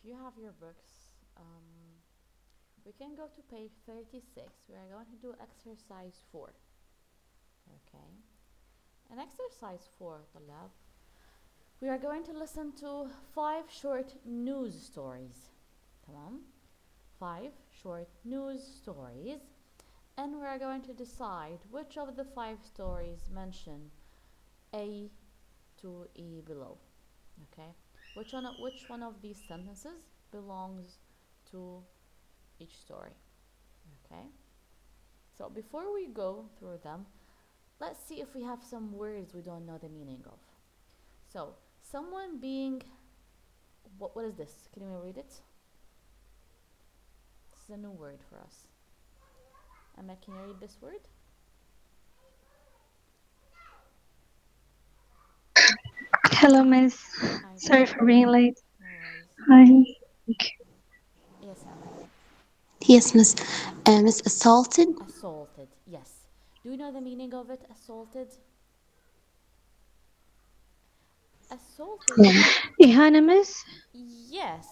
you have your books, we can go to page 36. We are going to do exercise 4. Okay. In exercise 4, طلاب, we are going to listen to 5 short news stories. تمام? 5 short news stories, and we are going to decide which of the 5 stories mention A to E below. Okay? Which one of these sentences belongs to each story? Okay? So before we go through them, let's see if we have some words we don't know the meaning of. So, someone being, what is this? Can we read it? This is a new word for us. Emma, can you read this word? Hello, Miss. Hi Sorry there. for being late. No worries. Hi. Yes, Emma. Yes, Miss Assaulted. Assaulted. Yes. Do you know the meaning of it? Assaulted. Assaulted. Yeah. إهانة Miss. Yes.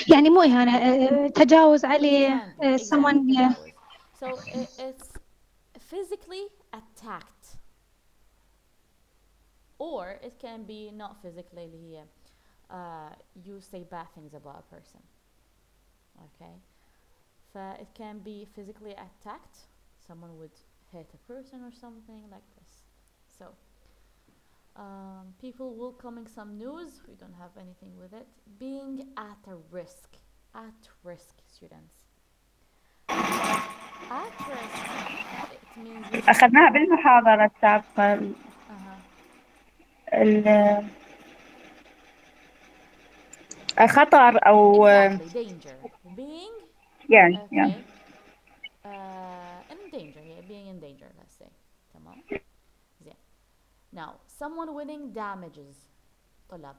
يعني It مو can إهانة be. تجاوز It عليه can be. Exactly. someone yeah. تجاوز. So it's physically attacked, or it can be not physically here. You say bad things about a person. Okay. It can be physically attacked. Someone would hit a person or something like this. So people welcoming some news. We don't have anything with it. Being at a risk. At risk, students. At risk. It means you. أخذناها بالمحاضرة السابقة. Uh-huh. خطر أو Exactly. Danger. Being. يعني Okay. In danger. Yeah, being in danger. Let's say. تمام. زين. Now, someone winning damages. طلاب.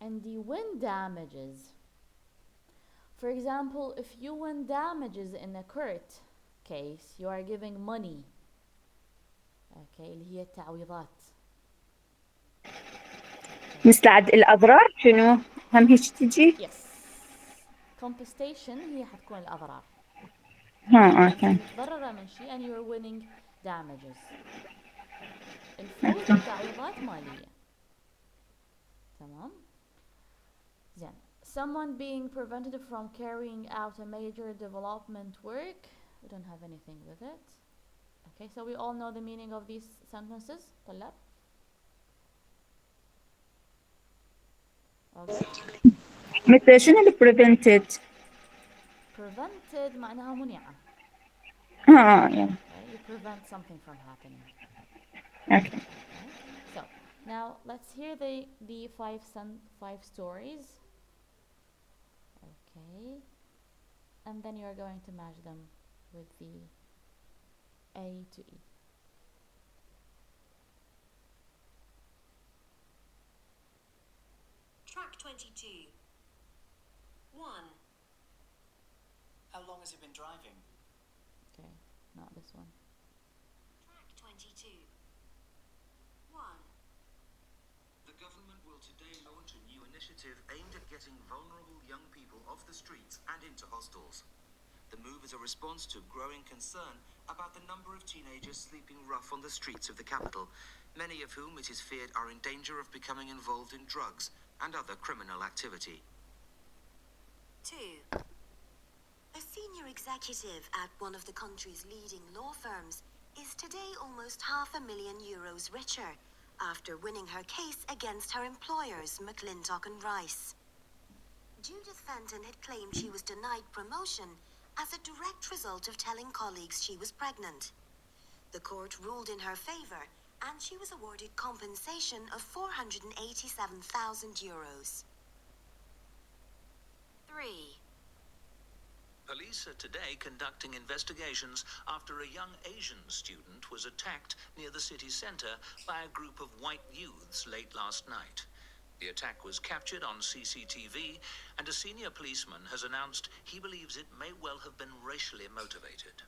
And the win damages. For example, if you win damages in a court case, you are giving money. Okay, اللي هي التعويضات. مثل الأضرار شنو؟ هم هيك تجي؟ Yes. Compensation هي حتكون الأضرار. أوكي. أنت متضررة من شيء and you're winning damages. الفوز بتعويضات مالية. تمام؟ زين. Someone being prevented from carrying out a major development work. We don't have anything with it. Okay, so we all know the meaning of these sentences. طلاب. Okay. مثل شنو اللي prevented؟ Prevented معناها منعة. يعني. Okay, you prevent something from happening. أوكي. Okay, so now let's hear the five stories. Okay, and then you're going to match them with the A to E. Track 22. 1. How long has he been driving? Okay, not this one. Track 22. 1. The government will today launch a new initiative aimed at getting vulnerable young people off the streets and into hostels. The move is a response to growing concern about the number of teenagers sleeping rough on the streets of the capital, many of whom it is feared are in danger of becoming involved in drugs and other criminal activity. 2. A senior executive at one of the country's leading law firms is today almost €500,000 richer after winning her case against her employers, McClintock and Rice. Judith Fenton had claimed she was denied promotion as a direct result of telling colleagues she was pregnant. The court ruled in her favour, and she was awarded compensation of €487,000. 3. Police are today conducting investigations after a young Asian student was attacked near the city centre by a group of white youths late last night. The attack was captured on CCTV, and a senior policeman has announced he believes it may well have been racially motivated.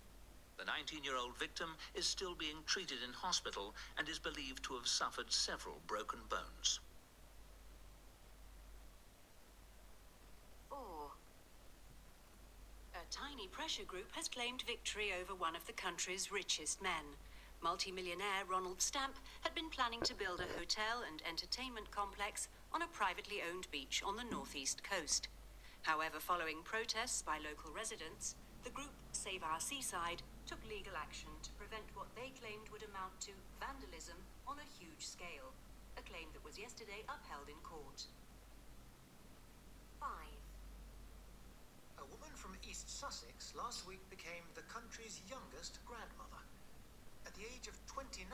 The 19-year-old victim is still being treated in hospital and is believed to have suffered several broken bones. tiny pressure group has claimed victory over one of the country's richest men. Multimillionaire Ronald Stamp had been planning to build a hotel and entertainment complex on a privately owned beach on the northeast coast. However, following protests by local residents, the group Save Our Seaside took legal action to prevent what they claimed would amount to vandalism on a huge scale, a claim that was yesterday upheld in court. 5. A woman from East Sussex last week became the country's youngest grandmother. At the age of 29,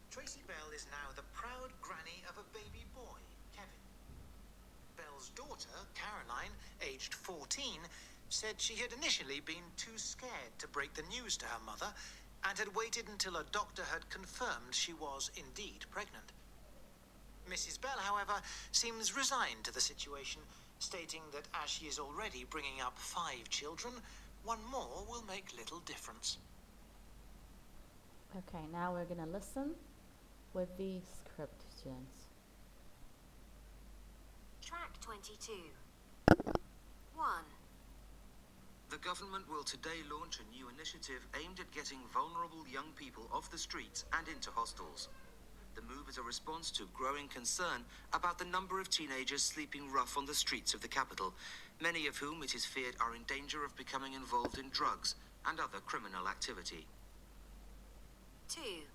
Tracy Bell is now the proud granny of a baby boy, Kevin. Bell's daughter, Caroline, aged 14, said she had initially been too scared to break the news to her mother and had waited until a doctor had confirmed she was indeed pregnant. Mrs. Bell, however, seems resigned to the situation, stating that as she is already bringing up 5 children, one more will make little difference. Okay, now we're gonna listen with the script, students. Track 22. 1. The government will today launch a new initiative aimed at getting vulnerable young people off the streets and into hostels. The move is a response to growing concern about the number of teenagers sleeping rough on the streets of the capital, many of whom it is feared are in danger of becoming involved in drugs and other criminal activity. 2.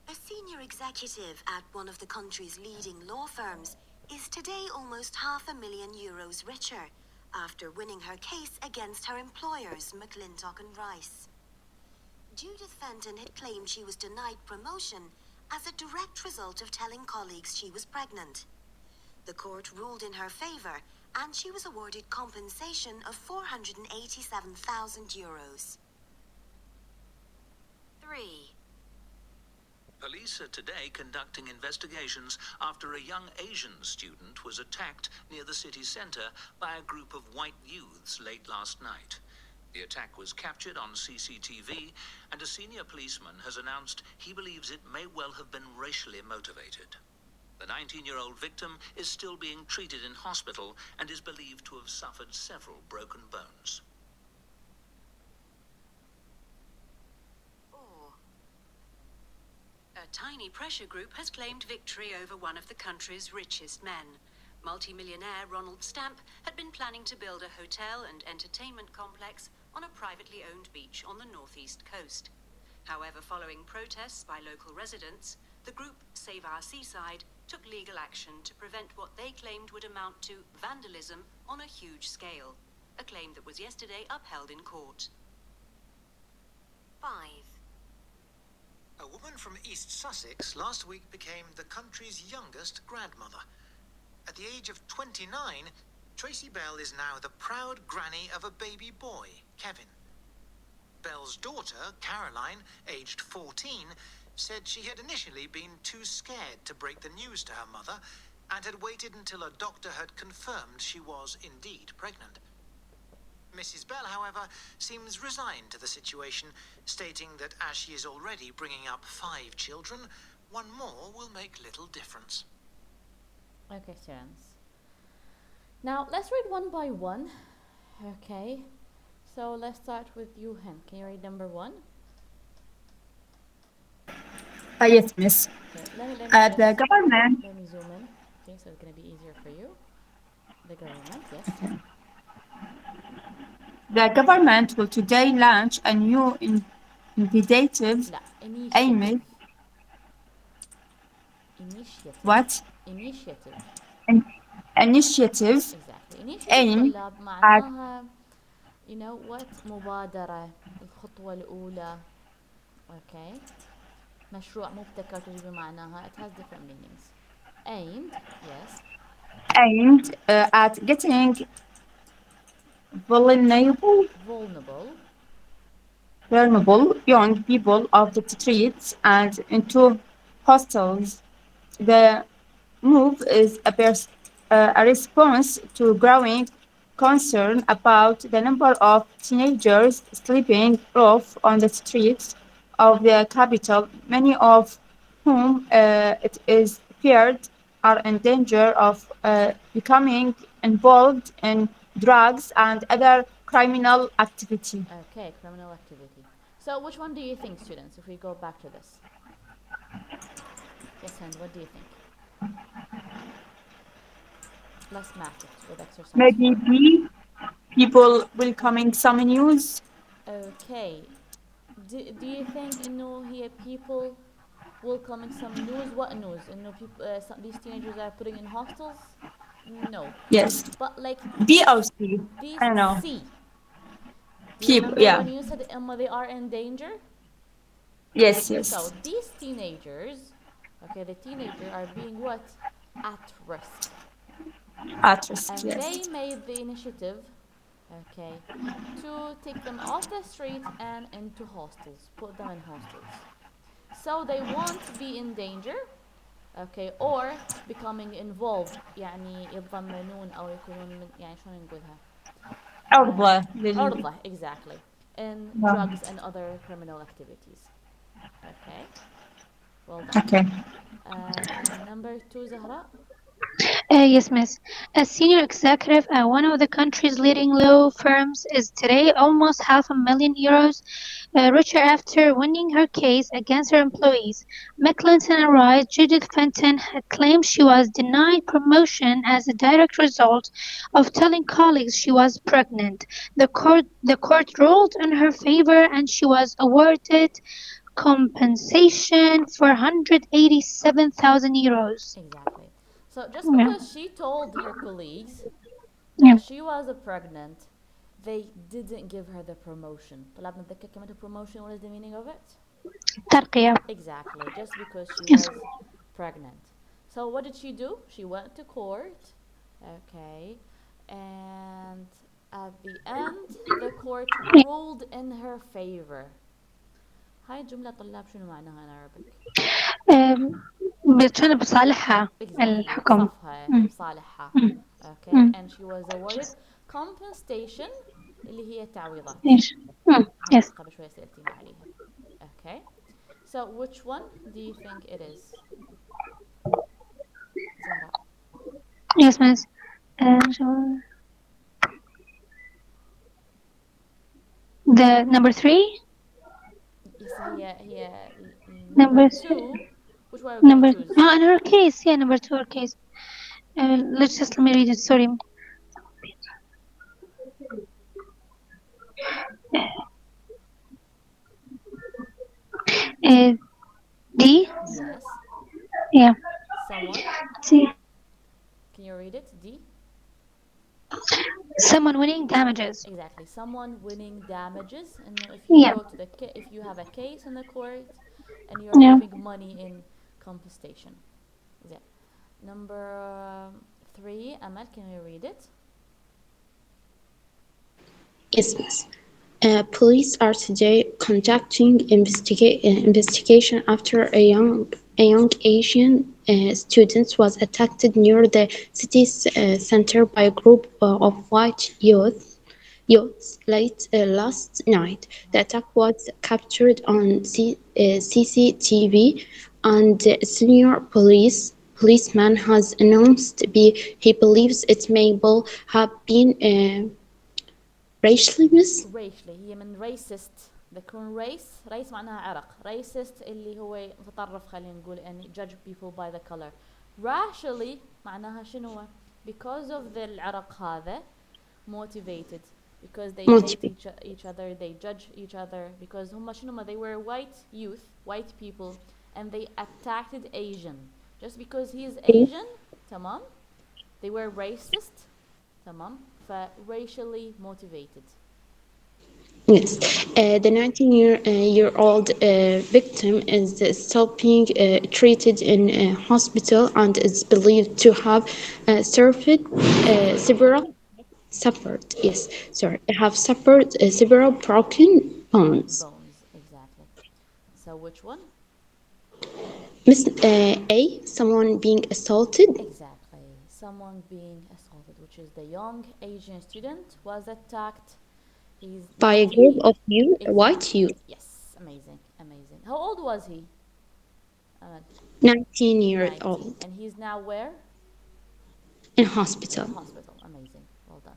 A senior executive at one of the country's leading law firms is today almost €500,000 richer after winning her case against her employers, McClintock and Rice. Judith Fenton had claimed she was denied promotion as a direct result of telling colleagues she was pregnant. The court ruled in her favor, and she was awarded compensation of €487,000. 3. Police are today conducting investigations after a young Asian student was attacked near the city centre by a group of white youths late last night. The attack was captured on CCTV, and a senior policeman has announced he believes it may well have been racially motivated. The 19-year-old victim is still being treated in hospital and is believed to have suffered several broken bones. 4. A tiny pressure group has claimed victory over one of the country's richest men. Multimillionaire Ronald Stamp had been planning to build a hotel and entertainment complex on a privately owned beach on the northeast coast. However, following protests by local residents, the group Save Our Seaside took legal action to prevent what they claimed would amount to vandalism on a huge scale, a claim that was yesterday upheld in court. 5. A woman from East Sussex last week became the country's youngest grandmother. At the age of 29, Tracy Bell is now the proud granny of a baby boy, Kevin. Bell's daughter, Caroline, aged 14, said she had initially been too scared to break the news to her mother and had waited until a doctor had confirmed she was indeed pregnant. Mrs. Bell, however, seems resigned to the situation, stating that as she is already bringing up 5 children, one more will make little difference. Okay, students. Now let's read one by one. Okay, so let's start with you, Hen. Can you read number 1? Yes, Miss. Okay, let The government me zoom in. Okay, so it's gonna be easier for you. The government, yes. The government will today launch a new initiative لا, aimed initiative. what? Initiative. Initiative Exactly. Initiative aimed طلاب at معناها you know what مبادرة الخطوة الأولى. Okay. مشروع مبتكر تجي بمعناها. It has different meanings. Aimed, yes. aimed at getting vulnerable young people off the streets and into hostels. The move is a response to growing concern about the number of teenagers sleeping rough on the streets of the capital, many of whom it is feared are in danger of becoming involved in drugs and other criminal activity. Okay, criminal activity. So which one do you think, students, if we go back to this? Yes, Hind, what do you think? Let's match it with exercise Maybe 4. B, people welcoming some news. Okay. Do you think انه هي people welcoming some news? What news? انه people these teenagers are putting in hostels? No. Yes. But like B or C? these I don't know. C. Do you People, remember yeah. when you said they are in danger? Yes, So yes. these teenagers, okay, the teenager are being what? At risk. At risk, And yes. they made the initiative, okay, to take them off the street and into hostels, put them in hostels. So they won't be in danger, okay, or becoming involved يعني يتضمنون أو يكونون من يعني شلون نقولها عرضة عرضة exactly in drugs and other criminal activities. Okay, well done. Okay. Number 2, Zahra. Yes, miss. A senior executive at one of the country's leading law firms is today almost €500,000 richer after winning her case against her employees. McClinton Rice, Judith Fenton, had claimed she was denied promotion as a direct result of telling colleagues she was pregnant. The court ruled in her favor and she was awarded compensation for €187,000. Exactly. So just Yeah. because she told her colleagues Yeah. that she was pregnant, they didn't give her the promotion. طلعت نتذكر كلمة promotion, what is the meaning of it? ترقية. Exactly, just because she Yes. was pregnant. So what did she do? She went to court, okay, and at the end the court ruled in her favor. هاي الجملة طلاب شنو معناها in Arabic؟ بتكون بصالحها Exactly, الحكم. بصفها مم. بصالحها. مم. Okay, مم. and she was awarded compensation اللي هي تعويضات. إيش؟ هاي Yes. قبل شوية سألتيني عليها. Okay, so which one do you think it is? Zahra. Yes, miss. The number 3. Yes, هي Number number 2. Which one are we number. gonna choose? In her case, yeah, number 2. Her case. Let me read it. Sorry. D. Yes. Yeah. Someone. C. Can you read it? D. Someone winning damages. Exactly. Someone winning damages, and if you Yeah. go to the if you have a case in the court, and you're Yeah. giving money in compensation. Yeah. Number 3, Amal, can you read it? Yes, miss. Police are today conducting investigation after a young Asian student was attacked near the city center by a group of white youths late last night. The attack was captured on CCTV, and senior policeman has announced he believes it may well have been racially mis. racially هي من racist. بيكون race معناها عرق. racist اللي هو متطرف خلينا نقول and judge people by the color. racially معناها شنو؟ because of the العرق هذا motivated because they hate each other, they judge each other because هم شنو they were white youth, white people and they attacked Asian just because he is Asian. تمام. They were racist. تمام. racially motivated. Yes, the 19-year-old victim is still being treated in a hospital and is believed to have suffered several broken bones. Exactly. So which one? Miss A, someone being assaulted. Exactly. Someone being assaulted, which is the young Asian student was attacked. He's By a group of white exactly. youth. Yes, amazing. How old was he? 19 years 19. old. And he's now where? In hospital. Amazing. Well done.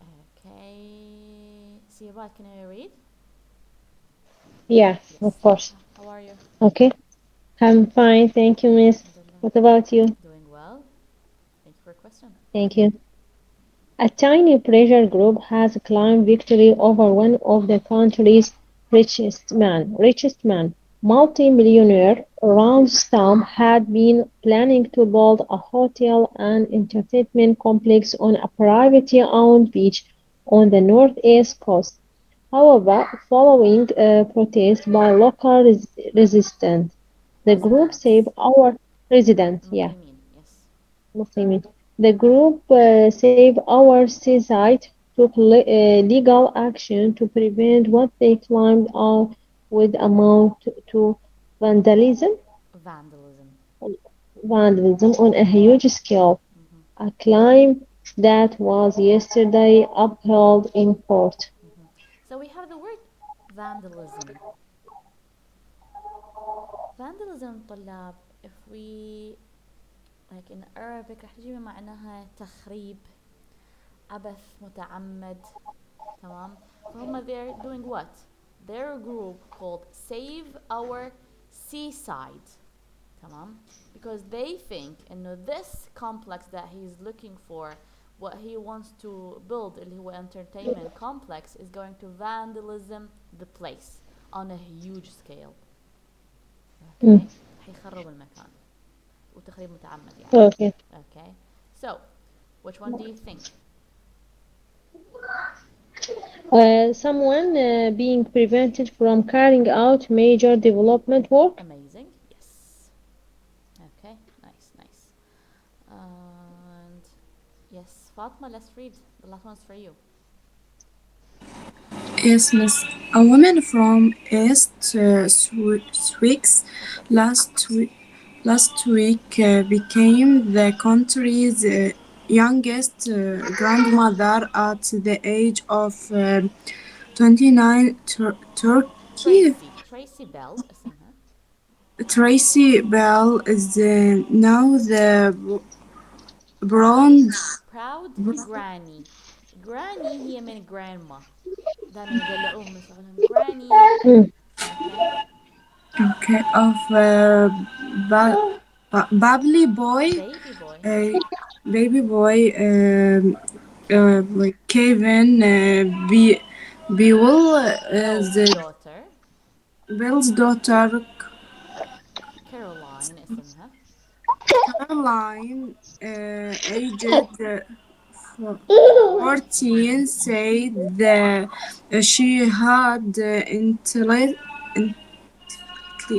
Okay. Siobhan, can you read? Yeah, Yes. of course. How are you? Okay. I'm fine, thank you, miss. Alhamdulillah. What about you? Doing well. Thank you for your question. Thank you. A tiny pressure group has claimed victory over one of the country's richest man, multi-millionaire Rostam had been planning to build a hotel and entertainment complex on a privately owned beach on the northeast coast. However, following protests by local resistance, the group Residents. saved our resident. Yeah. المقيمين. Yes. Muslimin. The group Save Our Seaside took legal action to prevent what they claimed would amount to vandalism, Vandalism. vandalism on a huge scale, Mm-hmm. a claim that was yesterday upheld in court. Mm-hmm. So we have the word vandalism. Vandalism طلاب, if we like in Arabic راح تجي معناها تخريب, عبث متعمد. تمام. فهم they're doing what? They're a group called Save Our Seaside. تمام. Because they think إنه this complex that he's looking for, what he wants to build اللي هو entertainment complex, is going to vandalism the place on a huge scale. Mm. Okay. حيخرب المكان وتخريب متعمد يعني. Okay. Okay. So, which one do you think? Someone being prevented from carrying out major development work. Amazing. Yes. Okay. Nice. Nice. And yes, Fatma, let's read. The last one's for you. Yes, miss. A woman from East Sussex last week became the country's youngest grandmother at the age of 29. Turkey. Tracy Bell اسمها. Tracy Bell is now the bronze. Proud granny. Granny هي من grandma. دائما يدلعوهم يسمونهم granny. Mm. Okay. Okay, of Babbly Boy, Baby boy. uh, Baby Boy, Kevin. Kevin, Bewell, Bell's the daughter. Bill's daughter, Caroline اسمها. Caroline, aged 14, said that she had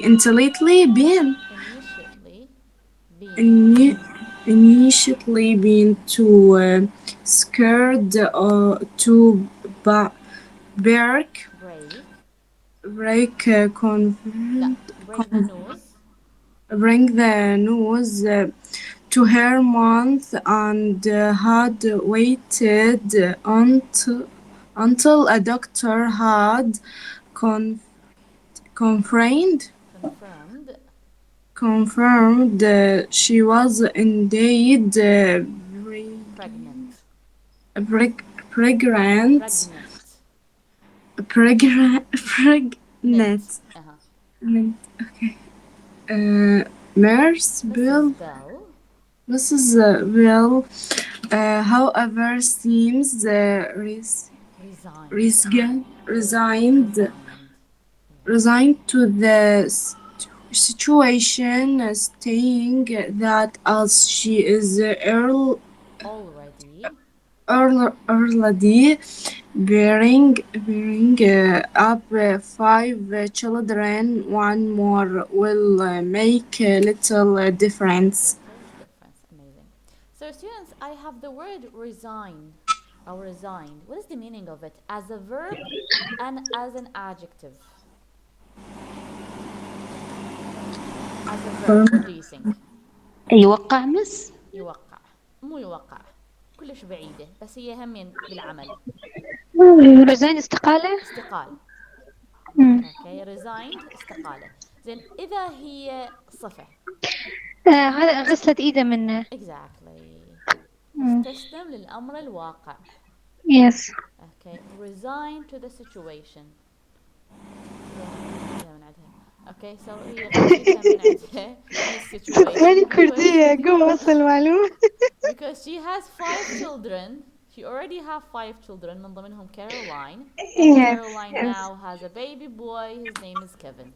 initially been Been ini- initially been too scared to ba- break break. break لا, break the news. bring the news to her month and had waited until a doctor had con- confirmed Confirmed. confirmed she was indeed Pregnant. pregnant. Pregnant. Pregnant. Nint. Okay. Nurse Mrs. Bill. Bell Mrs. Bill, however, seems resigned. resigned Resigned. Yeah. resigned to the situation, stating that as she is Already already bearing up five children, one more will make a little difference. little difference. Amazing. So students, I have the word resign or resigned. What is the meaning of it as a verb and as an adjective? As a verb, what do you think? يوقع مس يوقع. مو يوقع. كلش بعيدة بس هي همين بالعمل. رزين استقالة. استقال. مم. اوكي resigned استقالة. زين إذا هي صفة. هذا غسلت ايده منه. exactly. مم. مستسلم للأمر الواقع. Yes. Okay, resign to the situation. Okay, so هي غشيتها من عندها من ماني السيتويشن كردية قوم أوصل المعلومة. because she has 5 children. She already have 5 children من ضمنهم Caroline, and Yes, Caroline yes. now has a baby boy. His name is Kevin,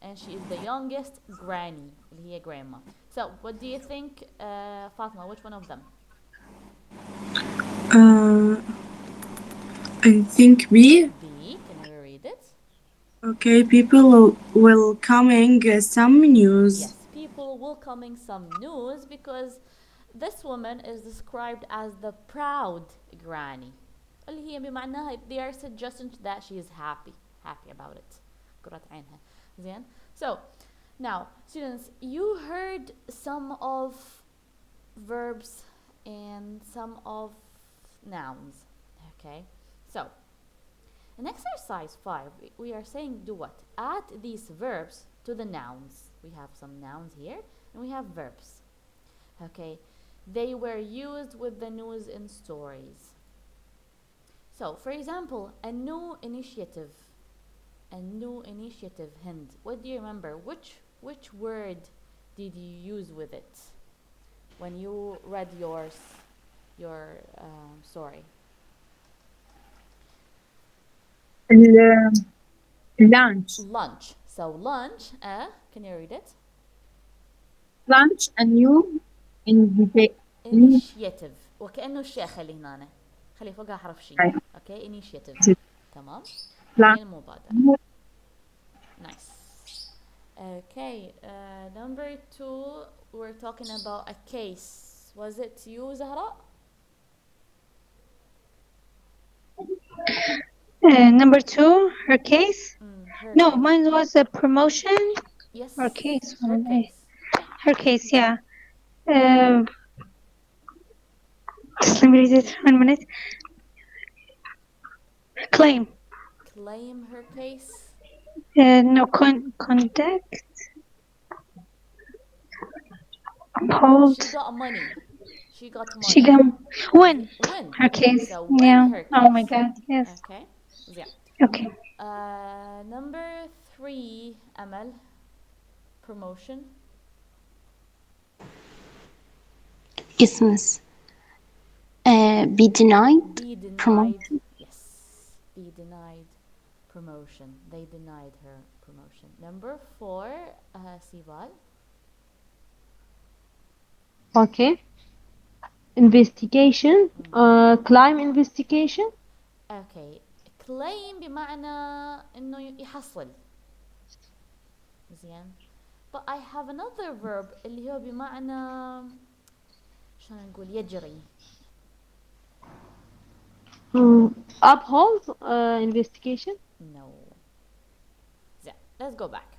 and she is the youngest granny اللي هي grandma. So what do you think, Fatma? Which one of them? I think B. B. Can I read it? Okay, people will coming some news. Yes, people welcoming some news because this woman is described as the proud granny. اللي هي بمعناها they are suggesting that she is happy about it. قرة عينها. زين. So now students, you heard some of verbs and some of nouns. Okay, so in exercise 5 we are saying do what? Add these verbs to the nouns. We have some nouns here and we have verbs. Okay, they were used with the news in stories. So for example, a new initiative, Hind. What do you remember? Which word did you use with it when you read your story? Lunch. Lunch. So lunch, can you read it? Lunch, a new initiative. وكأنه الشيء خلي هنا، خلي فوقها حرف شي. اوكي initiative. تمام. هي المبادرة. Nice. Okay, number 2 we're talking about a case. Was it you, زهراء? Number 2, her case. Her No, case. mine was a promotion. Yes. Her case. Her case. Her case, yeah. Just let me read it 1 minute. Claim. Claim her case. No, conduct. Hold. She got money. She got win. Win Her case. So win Yeah. her case. Oh my God. Yes. Okay. Yeah. Okay. Number 3, Amal. Promotion. Isms. Be denied. Promotion. Yes. Be denied promotion. They denied her promotion. Number 4, Sival. Okay. Investigation. Crime investigation. Okay. Claim بمعنى إنه يحصل. زين. But I have another verb اللي هو بمعنى شلون نقول يجري. Uphold investigation. No. زين. Let's go back.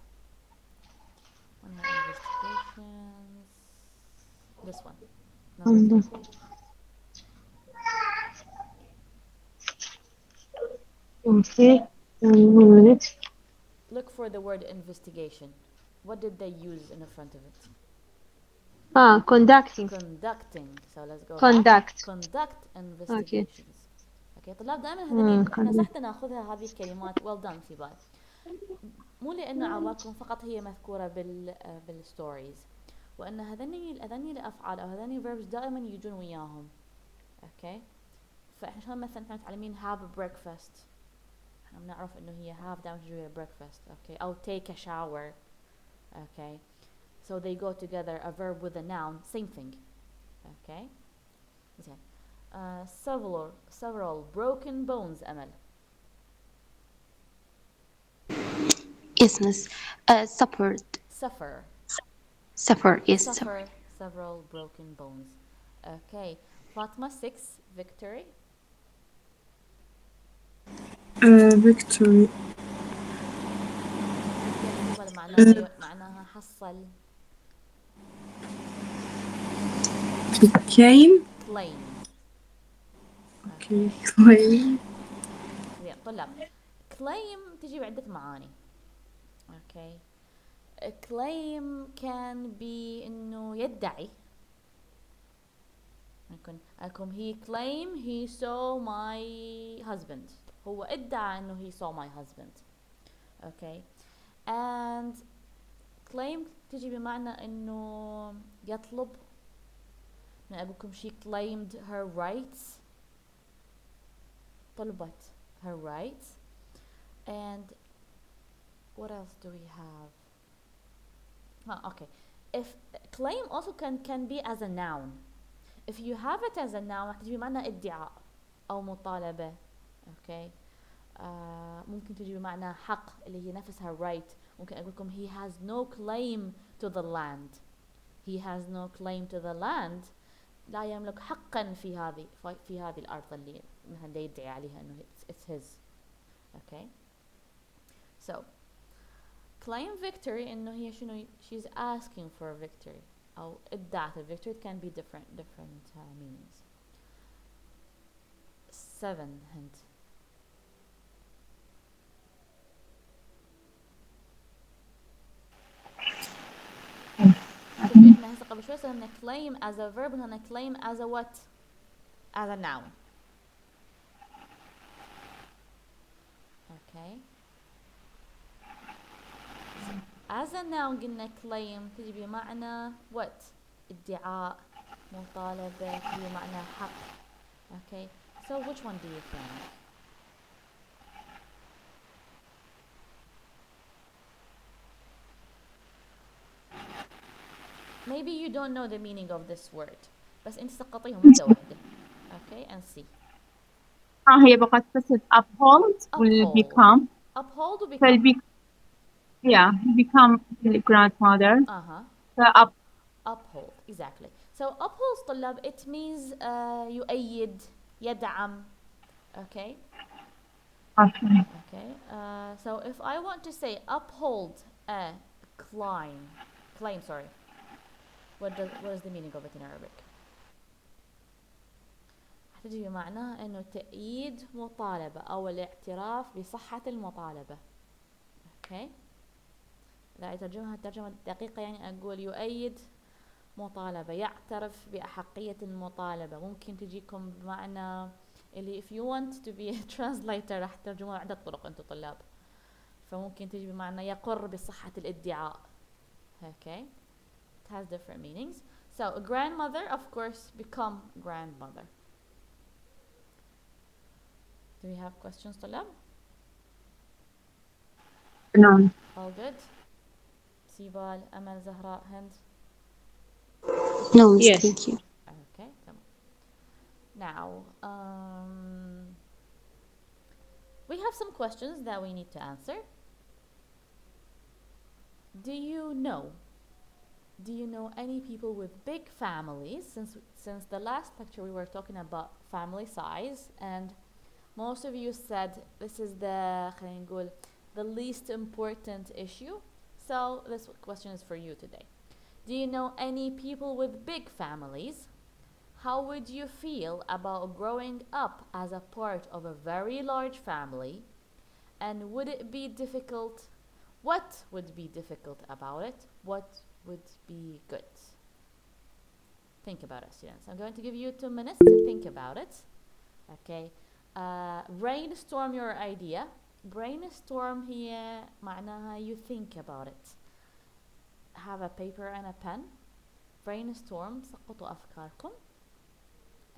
Investigations. This one. Number 3. Okay. 1 minute. Look for the word investigation. What did they use in the front of it? Conducting. So let's go Conduct. back. Conduct investigations. Okay. طلاب دائما هذني احنا صح ناخذها هذه الكلمات. Well done سيبال. مو لانه عبالكم فقط هي مذكوره بالستوريز، وان هذني الافعال او هذني verbs دائما يجون وياهم. اوكي. فاحنا شلون مثلا احنا متعلمين have a breakfast، احنا بنعرف انه هي have دائما تجي ويا breakfast. اوكي. او take a shower. Okay, so they go together, a verb with a noun, same thing. Okay, زين. Several broken bones, Amal. Isms. Suffered. Suffer is suffer. Several broken bones. Okay, Fatma 6, victory. Victory. معناها حصل. Claim. Okay. Claim. زين طلاب. claim تجي بعدة معاني. Okay. claim can be إنه يدعي. he claim he saw my husband. هو ادعى انه he saw my husband. Okay. And claim تجي بمعنى انه يطلب. اقول لكم she claimed her rights. طلبت her rights. And what else do we have? Okay. If claim also can be as a noun. If you have it as a noun تجي بمعنى ادعاء أو مطالبة. Okay. ممكن تجي بمعنى حق اللي هي نفسها right. ممكن أقول لكم he has no claim to the land. He has no claim to the land. لا يملك حقا في هذه الأرض اللي مثلا يدعي عليها إنه it's his. Okay. So claim victory إنه هي شنو she's asking for victory أو ادعت victory. It can be different meanings. 7 hint. احنا هسه قبل شوي صرنا claim as a verb وهنا claim as a what? As a noun. Okay. As a noun قلنا claim تجي بمعنى what? ادعاء مطالبة تجي بمعنى حق. Okay. So which one do you think? Maybe you don't know the meaning of this word. بس انت سقطيهم واحدة واحدة. Okay, and see. هي بقت بس uphold will become. Uphold will become. Become the grandmother. Uphold, exactly. So uphold طلاب it means يؤيد يدعم. Okay. Okay. So if I want to say uphold a claim, sorry. What is the meaning of it in Arabic? تجي بمعنى انه تأييد مطالبة او الاعتراف بصحة المطالبة. Okay. لا يترجمها الترجمة الدقيقة يعني اقول يؤيد مطالبة يعترف بأحقية المطالبة. ممكن تجيكم بمعنى اللي if you want to be a translator راح ترجموها عدة طرق انتم طلاب. فممكن تجي بمعنى يقر بصحة الادعاء. Okay. It has different meanings. So a grandmother of course become grandmother. Do we have questions طلاب? No. All good? سيبال أمل زهراء هند. No, Yes. thank you. Okay. Now we have some questions that we need to answer. Do you know any people with big families? Since the last lecture we were talking about family size, and most of you said this is the least important issue. So this question is for you today. Do you know any people with big families? How would you feel about growing up as a part of a very large family? And would it be difficult? What would be difficult about it? What would be good? Think about it, students. I'm going to give you 2 minutes to think about it. Okay. Brainstorm your idea. Brainstorm here معناها you think about it. Have a paper and a pen. Brainstorm سقطوا أفكاركم.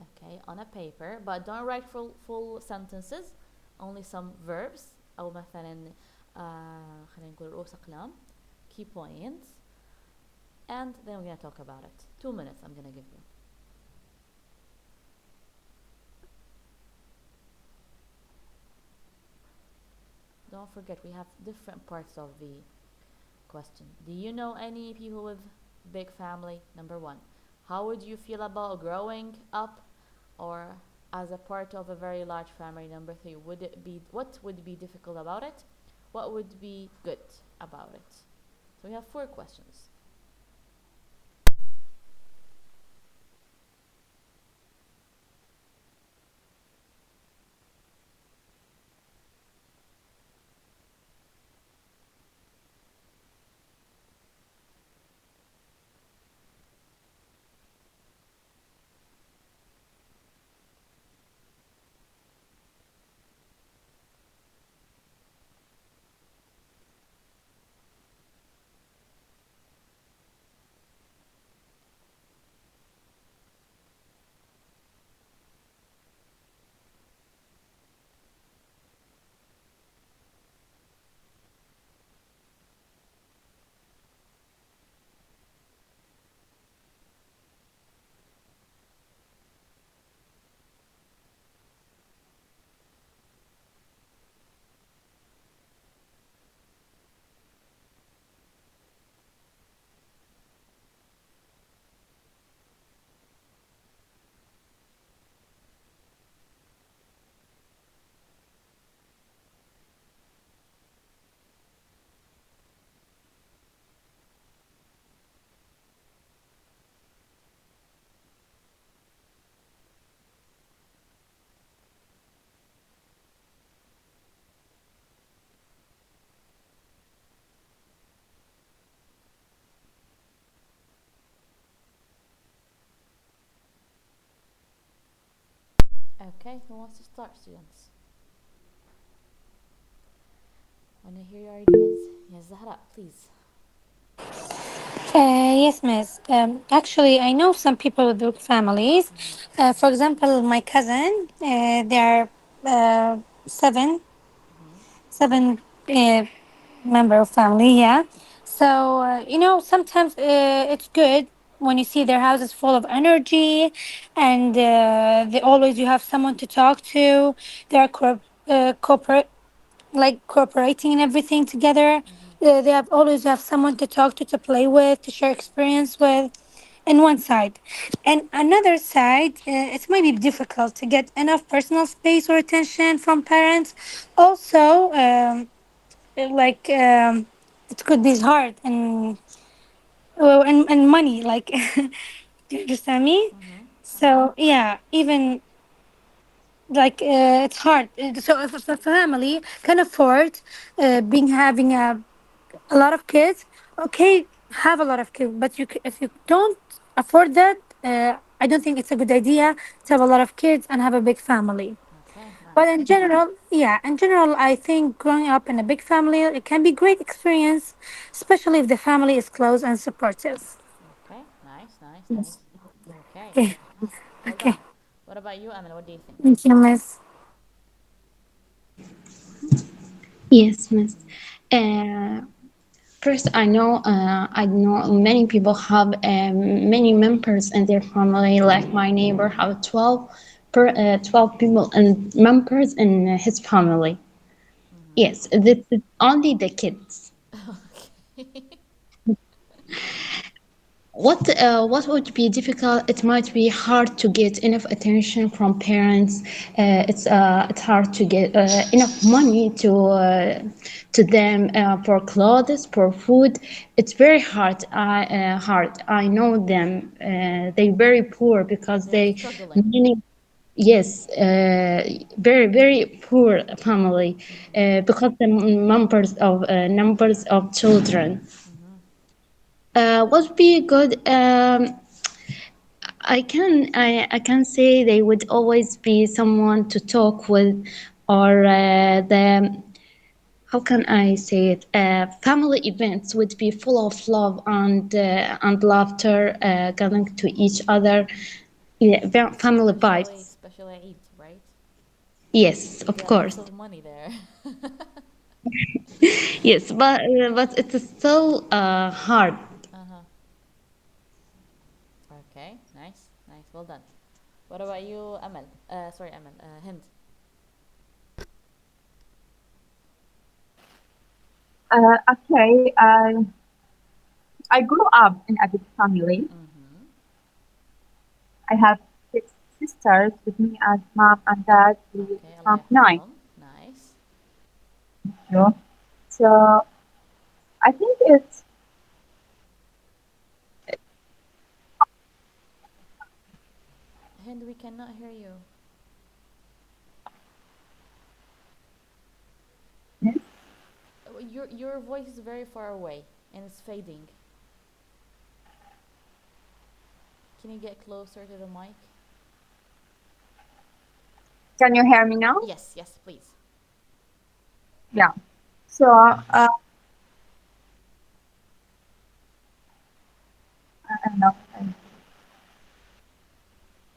Okay, on a paper, but don't write full sentences. Only some verbs. أو مثلا خلينا نقول رؤوس أقلام. Key points. And then we're going to talk about it. 2 minutes I'm going to give you. Don't forget we have different parts of the question. Do you know any people with big family? Number 1. How would you feel about growing up or as a part of a very large family? Number 3. What would be difficult about it? What would be good about it? So we have 4 questions. Okay, who wants to start, students? Want to hear your ideas? Yes, Zahra, please. Yes, miss. Actually, I know some people with big families. For example, my cousin, they are uh, seven, seven member of family. Yeah. So sometimes it's good when you see their house is full of energy, and they always you have someone to talk to. They're corporate like cooperating and everything together. They have always have someone to talk to play with, to share experience with. In one side, and another side, it might be difficult to get enough personal space or attention from parents. Also, like it could be hard and money. Like, do you understand me? So yeah, even like it's hard. So if a family can afford being having a lot of kids, okay, have a lot of kids. But if you don't afford that, I don't think it's a good idea to have a lot of kids and have a big family. Okay, But nice. in general, yeah, in general, I think growing up in a big family it can be great experience, especially if the family is close and supportive. Okay, nice, nice, Yes. nice. Okay, Okay. well Okay. done. What about you, Amal? What do you think? Thank you, Miss. Yes, miss. Uh, First, I know many people have many members in their family. Like my neighbor have 12 people and members in his family. Yes, this is only the kids. Okay. What would be difficult? It might be hard to get enough attention from parents. It's hard to get enough money to them for clothes, for food. It's very hard. I know them. They're very poor because They're they struggling. many. Yes, very very poor family because the numbers of children. Would be good. I can say they would always be someone to talk with, or the how can I say it? Family events would be full of love and laughter, going to each other. Yeah, family Especially, vibes. especially Eid, right? Yes, You of get lots course. of money there. Yes, but it's still hard. Uh-huh. Okay, nice, nice. Well done. What about you, Amal? Sorry, Amal. Hind. Okay, I grew up in a big family. Mm-hmm. I have six sisters with me as mom and dad. We Okay, Allah become nine. يرحمهم. Nice. You know? So I think it's Hind, we cannot hear you. Your voice is very far away and it's fading. Can you get closer to the mic? can you hear me now? Yes, yes, please. Yeah. So I don't know.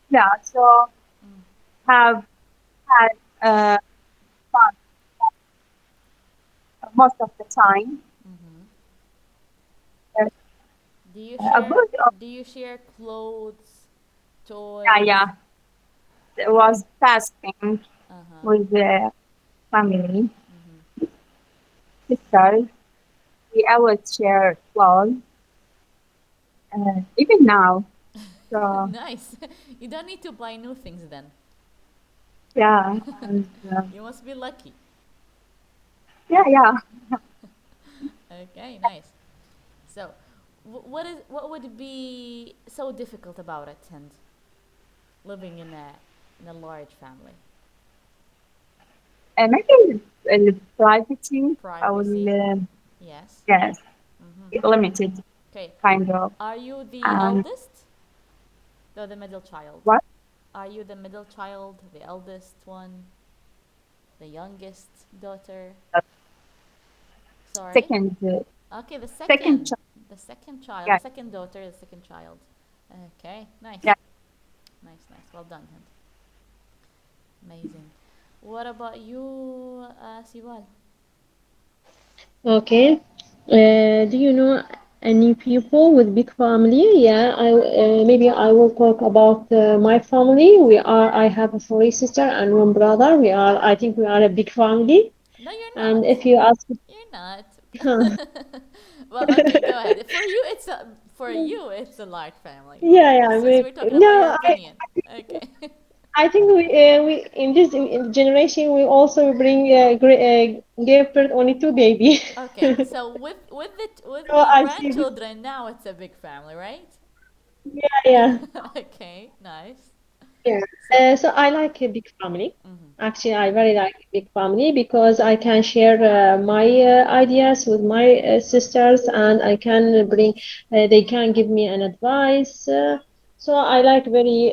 Yeah. So Mm. have had fun most of the time. Mm-hmm. Uh, Do you a share? good. Do you share clothes, Yeah, toys? yeah. It was fasting Uh huh. with the family, Mm-hmm. sisters. We always share clothes, even now. So Nice. You don't need to buy new things then. yeah, and, You must be lucky. yeah, yeah. Okay, nice. So, what would be so difficult about it and living in a large family? And maybe privacy. I will Privacy. Yes. yes, Mm-hmm. limited Okay. kind of. Are you the And eldest? Or the middle child? what? Are you the middle child, the eldest one, the youngest daughter? Sorry? second, Okay, the second second. child. The second child, the Yeah, second daughter, the second child. Okay, nice. yeah. Nice, nice. Well done, Hind. Amazing. What about you, Sibal? Okay. Do you know any people with big family? Yeah, maybe I will talk about my family. I have a three sister and one brother. I think we are a big family. No, you're And not. if you ask, You're not. Well, okay, go ahead. For you it's a large family. yeah, yeah, Since we're talking about your no, opinion. Okay. I think we in this generation we also bring give birth only two baby. Okay. So with So the I see. grandchildren now it's a big family, right? Yeah, yeah. Okay, nice. Yeah. So, So I like a big family. mhm. Actually, I very like a big family because I can share my ideas with my sisters, and I can bring. They can give me an advice. So I like very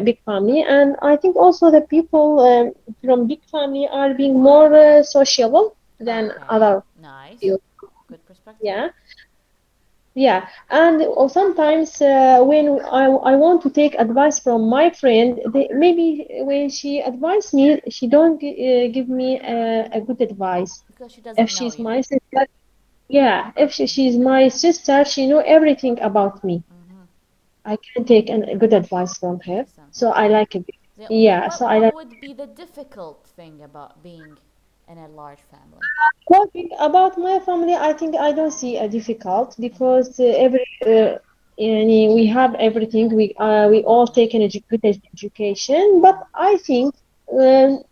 big family, and I think also the people from big family are being more sociable than Okay, other nice. people. Good perspective. Yeah. Yeah, and sometimes when I want to take advice from my friend, maybe when she advise me, she don't give me a good advice. Because she If doesn't know she's you. my sister, yeah, if she's my sister, she know everything about me. Mm-hmm. I can take a good advice from her. Makes sense. So I like it. Then Yeah, so I what like. would be the difficult thing about being in a large family? Talking about my family, I think I don't see a difficult Mm-hmm. because we have everything. We all take an good education, but Mm-hmm. I think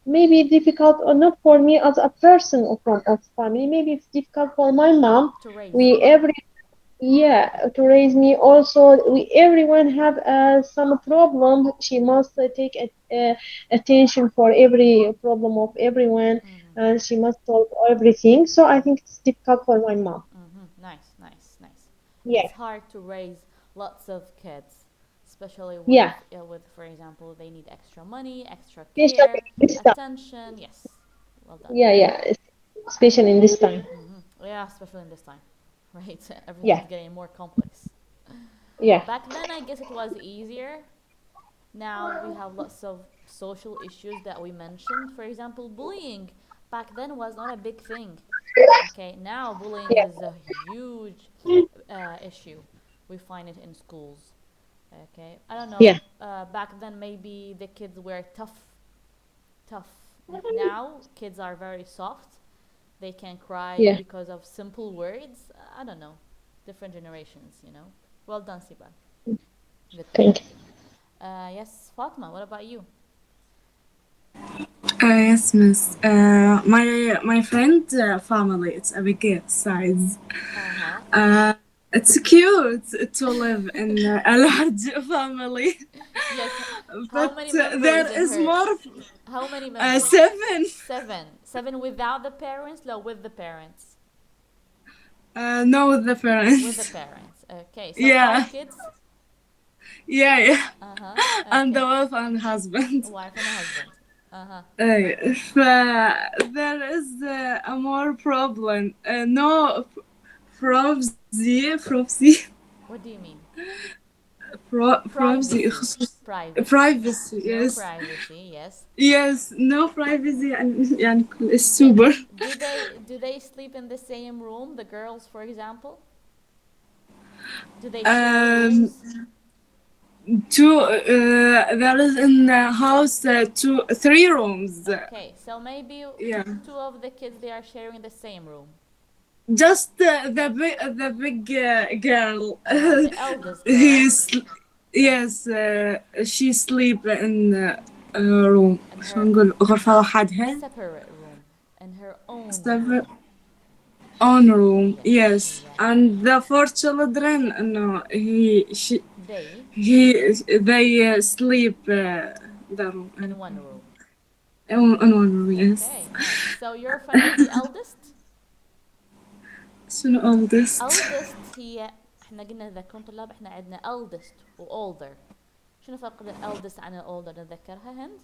maybe difficult or not for me as a person of family. Maybe it's difficult for my mom. To raise We you. every Yeah, to raise me. Also, we everyone have some problem. She must take attention for every problem of everyone, Mm-hmm. and she must solve everything. So I think it's difficult for my mom. Mm-hmm. Nice, nice, nice. Yeah, It's hard to raise lots of kids, especially yeah, with, for example, they need extra money, extra especially care, in this time. attention. Yes, well done. Yeah, yeah, especially in this time. Yeah, especially in this time, right? Yeah, Everything's getting more complex. yeah, Back then, I guess it was easier. Now we have lots of social issues that we mentioned. For example, bullying back then was not a big thing. Okay, now bullying yeah, is a huge issue. We find it in schools. Okay, I don't know. yeah, Back then, maybe the kids were tough. Now kids are very soft. They can cry yeah. because of simple words. I don't know. Different generations, you know. Well done, Siba. Good Thank you. perspective. Yes, Fatma, what about you? Yes, miss. My friend family, it's a big size. Uh huh. Uh, it's cute to live in a large family, Yes. How but many members there in is her? more. How many members? Seven. Seven. Seven without the parents? No, with the parents. No, with the With the parents. parents. Okay, so Yeah, five kids? yeah, yeah. Uh huh. And the Okay. wife and husband. A wife and a husband. Uh huh. If there is a more problem, no, privacy, What do you mean? privacy, Privacy. Privacy. privacy, No yes, privacy, yes. yes, no privacy, and يعني super. Do they sleep in the same room, the girls for example? Do they share Um, rooms? there is in the house three rooms. Okay, so maybe Yeah, two of the kids they are sharing the same room. just the big girl. The eldest girl He's yes, she sleep in room. in شو her نقول غرفة وحدها. separate room, in her own room. Separate own room. Yes, Yes, exactly. and the four children. No, They he they sleep the room in one room. in one room. Yes. Okay, nice. So your friend is the eldest? شنو oldest? Eldest هي احنا قلنا إذا كنت طلاب احنا عندنا eldest و older. شنو فرق ال eldest عن ال older نتذكرها هند؟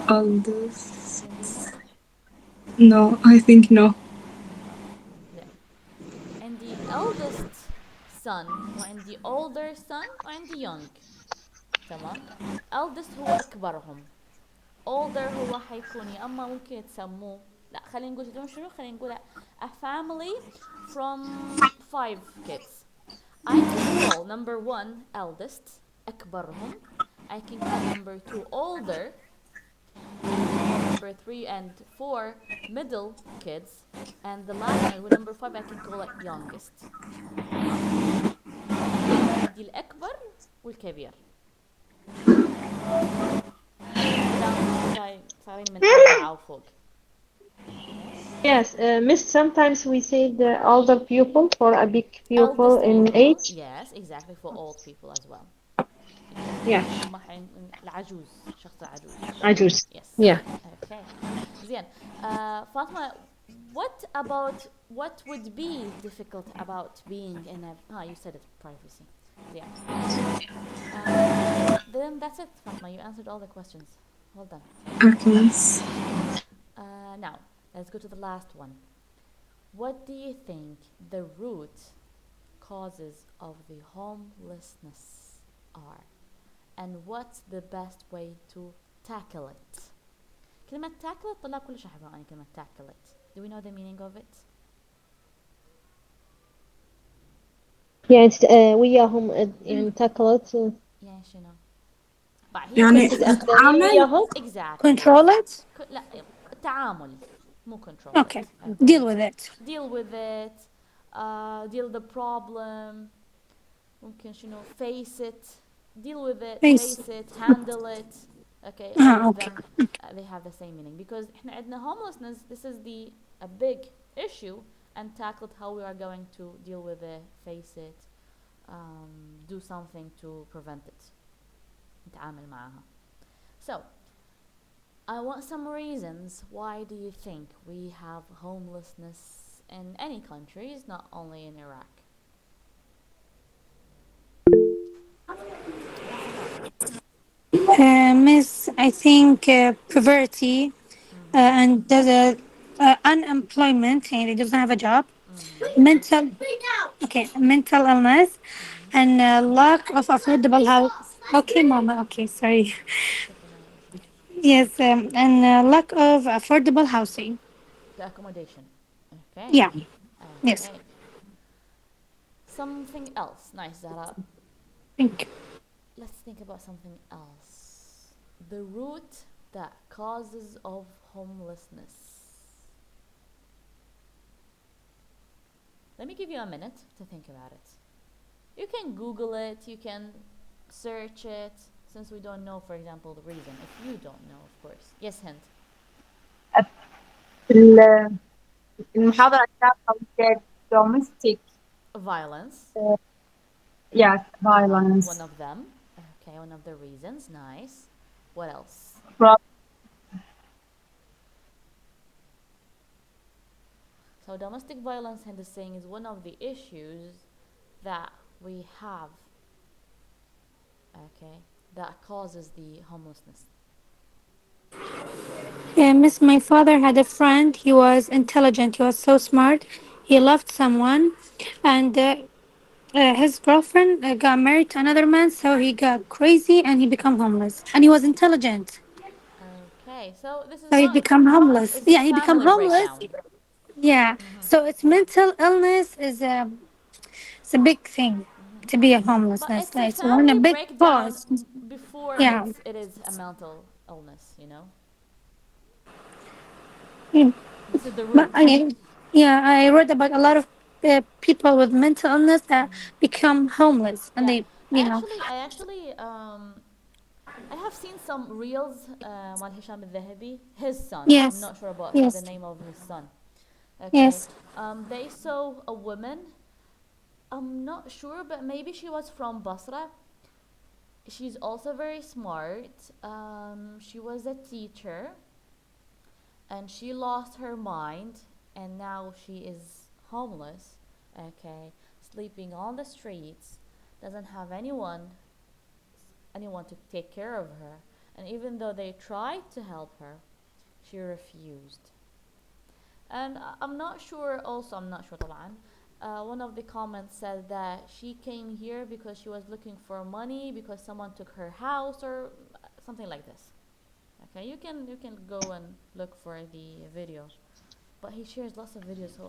Eldest. تذكرينها؟ No, I think no. زين. عندي eldest son وعندي older son وعندي young. تمام. eldest هو أكبرهم. older هو حيكون يا أما ممكن تسموه لا خلينا نقول تدرون شنو خلينا نقول a family from 5 kids. I can call number 1 eldest أكبرهم. I can call number 2 older. I can call number 3 and 4 middle kids. And the last one number 5 I can call it youngest. تمام. فالحين عندي الأكبر والكبير. صارين من 4 وفوق. Yes, Miss, sometimes we say the older pupil for a big pupil Eldest in people. age. Yes, exactly for old people as well. Yeah, هم حين العجوز شخص العجوز. عجوز. Yes. Yeah. Okay. زين. فاطمة, what would be difficult about being in a you said it privacy. زين. Then that's it, Fatma. You answered all the questions. Well done. Okay. Now, let's go to the last one. What do you think the root causes of the homelessness are? And what's the best way to tackle it? كلمة tackle it طلاب كلش يحبون عن كلمة tackle it. Do we know the meaning of it? يعني وياهم يعني tackle it. يعني شنو؟ هي يعني تتعامل وياهم. exactly. Control it? لا التعامل مو control Okay. it. Okay. Deal with it. Deal with it. Deal the problem. ممكن شنو face it. Deal with it. Face it. Handle it. Okay. All of them they have the same meaning because احنا عندنا homelessness. This is a big issue and tackle it how we are going to deal with it, face it, do something to prevent it. نتعامل معها. So, I want some reasons why do you think we have homelessness in any countries, not only in Iraq? Miss, I think poverty and there's unemployment and he doesn't have a job. Mental illness and lack of affordable house. Okay, mama. Okay, sorry. Yes, and lack of affordable housing. The accommodation. Okay. Yeah. Okay. Yes. Something else. Nice, Zara. Thank you. Let's think about something else. The root that causes of homelessness. Let me give you a minute to think about it. You can Google it, you can search it, since we don't know, for example, the reason. If you don't know, of course. Yes, Hind. المحاضرة السابقة domestic violence. Yes, violence. One of them. Okay, one of the reasons. Nice. What else? So domestic violence, Hind is saying, is one of the issues that we have. Okay, that causes the homelessness. Miss, my father had a friend. He was intelligent. He was so smart. He loved someone, and his girlfriend got married to another man. So he got crazy and he became homeless. And he was intelligent. Okay, so this is So he not. become homeless. It's Yeah, a he become family homeless. breakdown. Yeah. So it's mental illness is it's a big thing to be a But homelessness. it's a It's one a family big breakdown cause. before Yeah. it is a mental illness, you know? Yeah. This is the But root. I read about a lot of people with mental illness that become homeless and Yeah. they, I actually I have seen some reels مال هشام الذهبي, his son. Yes. I'm not sure about Yes. the name of his son. Okay. Yes. They saw a woman. I'm not sure, but maybe she was from Basra. She's also very smart. She was a teacher, and she lost her mind, and now she is homeless. Okay, sleeping on the streets, doesn't have anyone anyone to take care of her. And even though they tried to help her, she refused. And I'm not sure, also, I'm not sure, طبعا. One of the comments said that she came here because she was looking for money because someone took her house or something like this. Okay, you can go and look for the video, but he shares lots of videos, so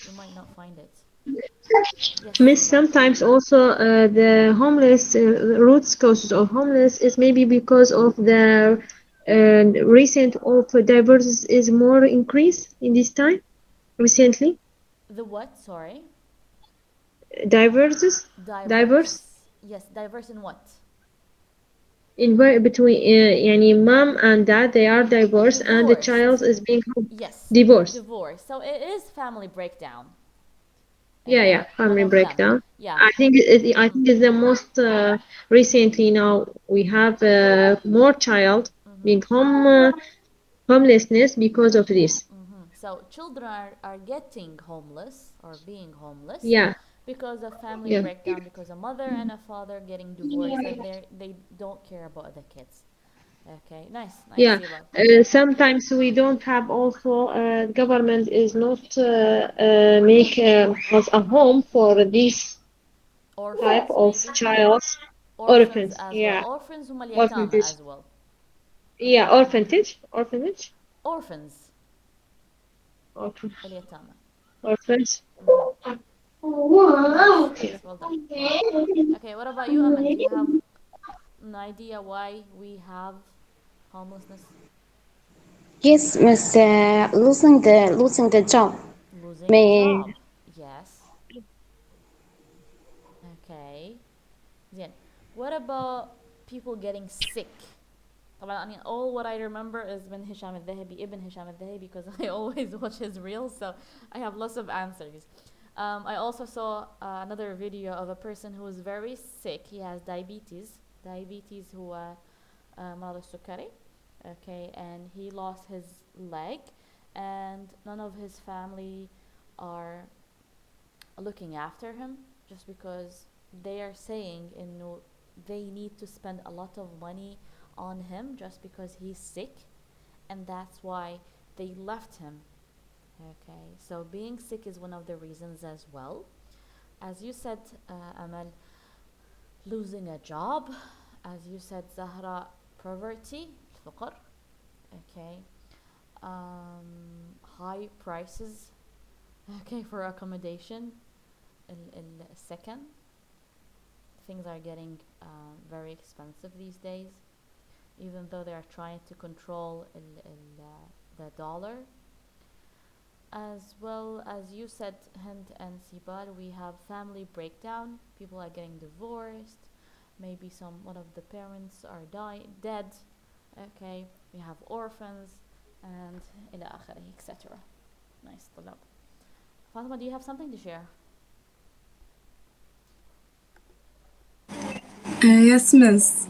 you might not find it. Yes, Miss, Hiba. sometimes also the homeless roots causes of homeless is maybe because of the recent of divorces is more increase in this time recently. The what? Sorry. Divorces, divorce Diverse. Yes, diverse in what? in between يعني mom and dad they are divorced and the child Divorced. is being Yes, divorced. divorce. So it is family breakdown. Yeah, Okay, yeah, one family of them. breakdown. Yeah. I think it's the most recently now we have more child being homelessness because of this. So children are getting homeless or being homeless Yeah, because of family yeah. breakdown, because a mother and a father getting divorced and they don't care about the kids. Okay, nice, Yeah, Siba. sometimes we don't have also government is not make us a home for this type Orphans of maybe. childs, Orphans orphans. as well. Yeah, Orphans هم اليتامى orphanage. as well. Yeah, orphanage, Orphans orphan, اليتامى. orphans. Nice, well done, well done. Okay, what about you, Amal? Do you have an idea why we have homelessness? Yes, Miss, losing the job Losing a may. job. Yes. Okay. Then, what about people getting sick? طبعا all what I remember is من هشام الذهبي ابن هشام الذهبي because I always watch his reels, so I have lots of answers. I also saw another video of a person who is very sick. He has diabetes هو مرض السكري. Okay, and he lost his leg and none of his family are looking after him just because they are saying إنه they need to spend a lot of money on him just because he's sick, and that's why they left him. Okay, so being sick is one of the reasons as well. As you said, Amal, losing a job. As you said, Zahra, poverty, الفقر. Okay, high prices. Okay, for accommodation. Second, things are getting very expensive these days, even though they are trying to control the dollar. As well as you said, Hind and Sibal, we have family breakdown. People are getting divorced. Maybe one of the parents are dead. Okay, we have orphans and إلى آخره, etc. Nice, طلاب. Fatima, do you have something to share? Yes, miss.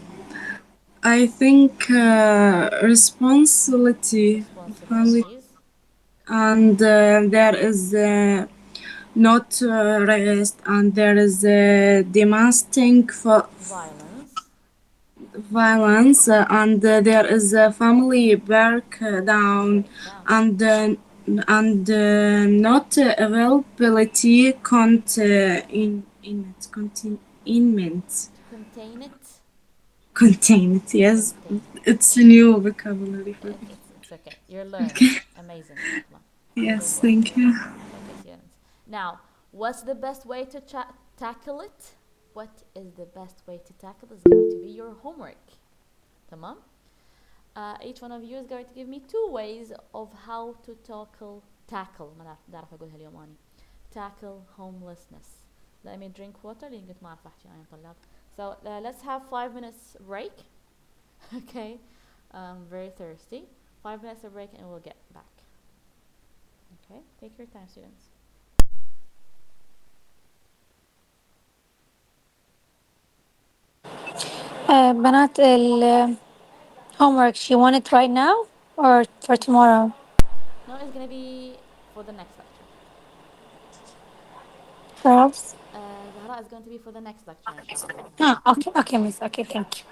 I think responsibility, family, Responsibilities. and there is not rest, and there is domestic Violence. violence, and there is a family breakdown, Breakdown. and not availability containment. To contain it. Contained, yes. Contain. It's a new vocabulary for me. It's okay. You're learning. Okay. Amazing, Fatima. Good Yes, work. thank you. Okay, students. Now, what's the best way to tackle it? What is the best way to tackle is going to be your homework. Tamam? Each one of you is going to give me 2 ways of how to tackle ما بعرف أقولها اليوم أني tackle homelessness. Let me drink water لأن قلت ما أعرف أحكي أنا طلاب. So let's have 5 minutes break. Okay, I'm very thirsty. 5 minutes of break and we'll get back. Okay, take your time, students. بنات homework, she want it right now or for tomorrow? No, it's gonna be for the next lecture. Girls? Zahra is going to be for the next lecture, inshallah. Ah, okay, okay, miss. Okay, thank you.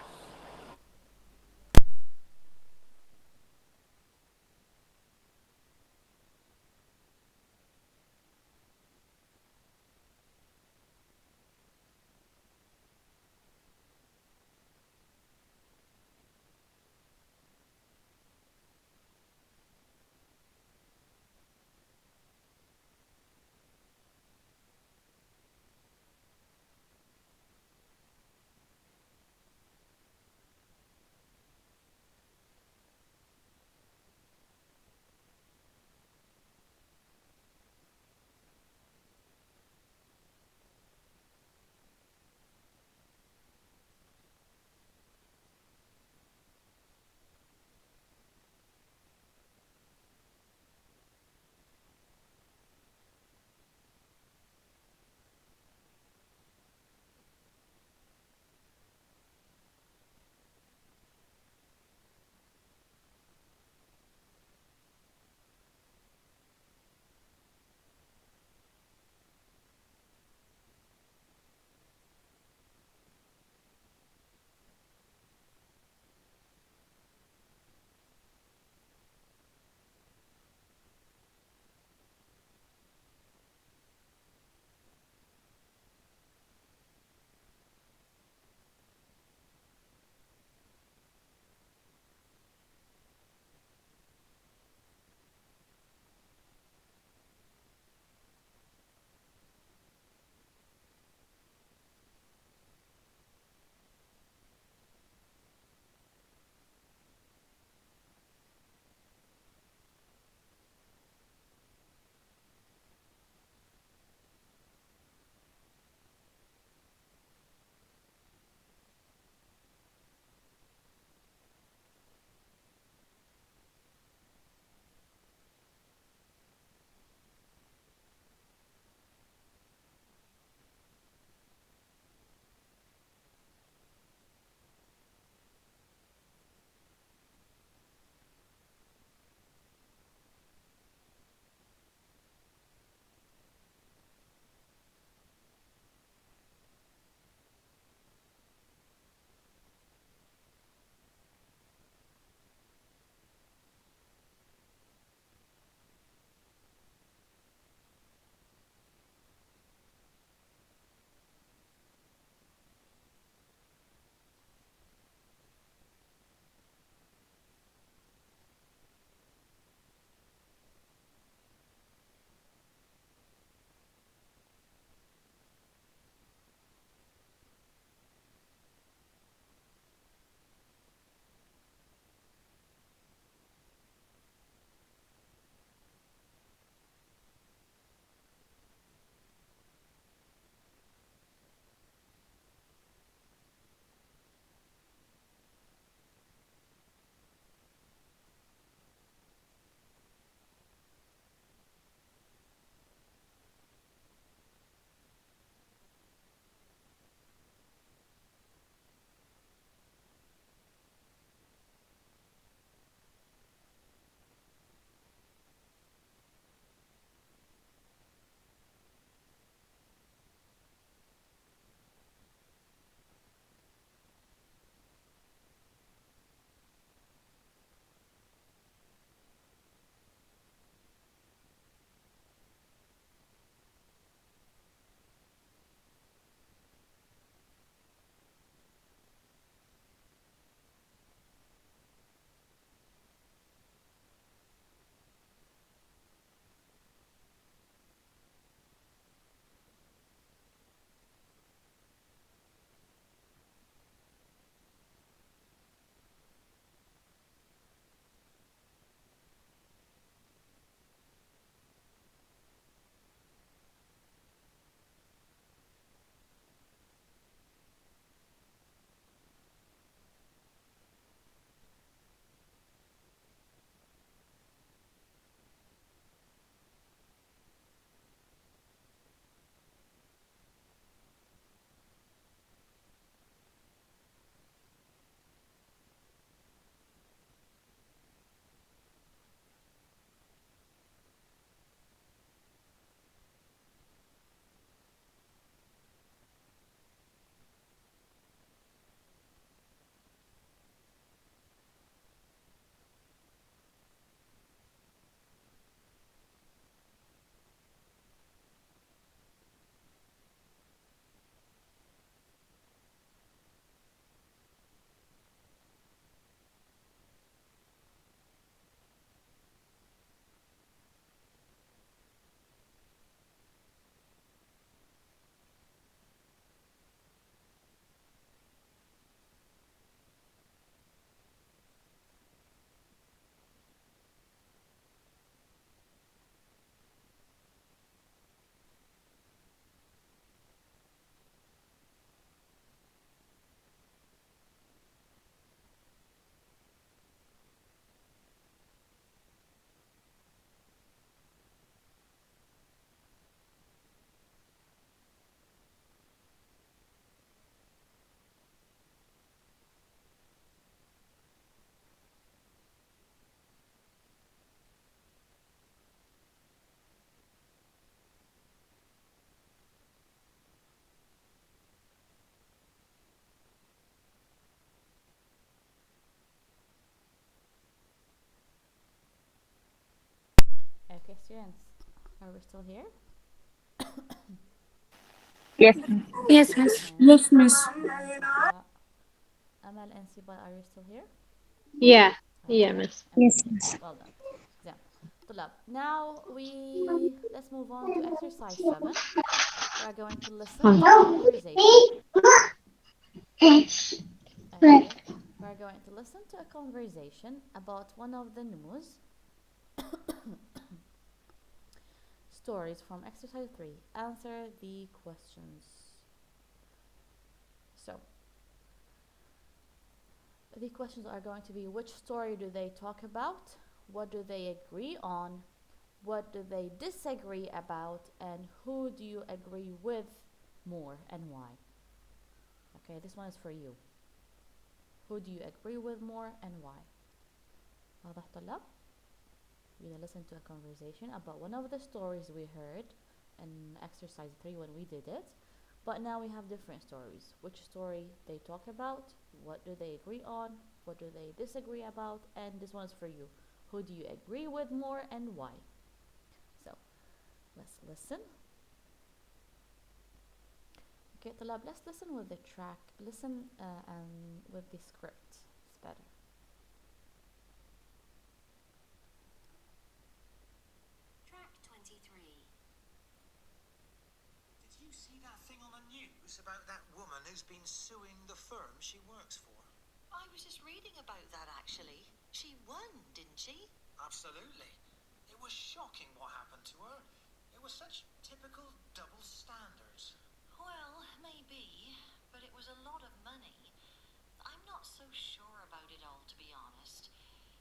Okay, students, are we still here? Yes. Yes, miss. Nurhan, Yes, miss. Nurhan, Sahra, Amal, and Siba, are you still here? Yeah, yeah, Okay, miss. Yes, amazing. miss. Well done. Exam. طلاب. Now let's move on to exercise 7. We are going to listen to a conversation. Okay. We are going to listen to a conversation about one of the news stories from exercise 3. Answer the questions. So, the questions are going to be: which story do they talk about? What do they agree on? What do they disagree about? And who do you agree with more and why? Okay, this one is for you. Who do you agree with more and why? واضح طلاب? We're going to listen to a conversation about one of the stories we heard in exercise 3 when we did it. But now we have different stories. Which story they talk about? What do they agree on? What do they disagree about? And this one is for you. Who do you agree with more and why? So, let's listen. Okay, Talab, let's listen with the track. Listen and with the script. It's better. Track 23. Did you see that thing on the news about that woman who's been suing the firm she works for? I was just reading about that actually. She won, didn't she? Absolutely. It was shocking what happened to her. It was such typical double standards. Well, maybe, but it was a lot of money. I'm not so sure about it all, to be honest.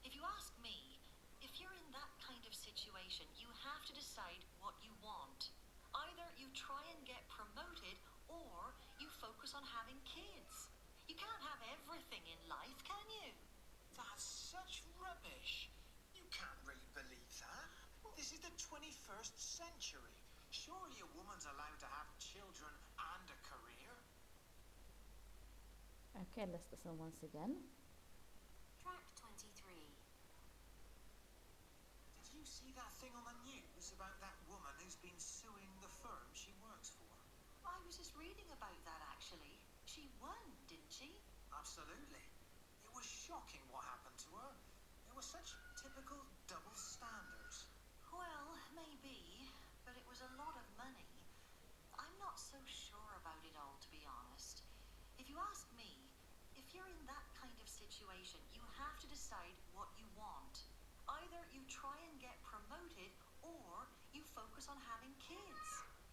If you ask me, if you're in that kind of situation, you have to decide what you want. Either you try and get promoted, or you focus on having kids. You can't have everything in life, can you? That's such rubbish. You can't really believe that. This is the 21st century. Surely a woman's allowed to have children and a career. Okay, let's listen once again. Track 23. Did you see that thing on the news about that woman who's been suing the firm she works for? I was just reading about that actually. She won, didn't she? Absolutely. It was shocking what happened to her. It was such typical double standards. Well, maybe, but it was a lot of money. I'm not so sure about it all, to be honest. If you ask me, if you're in that kind of situation, you have to decide what you want. Either you try and get promoted, or you focus on having kids.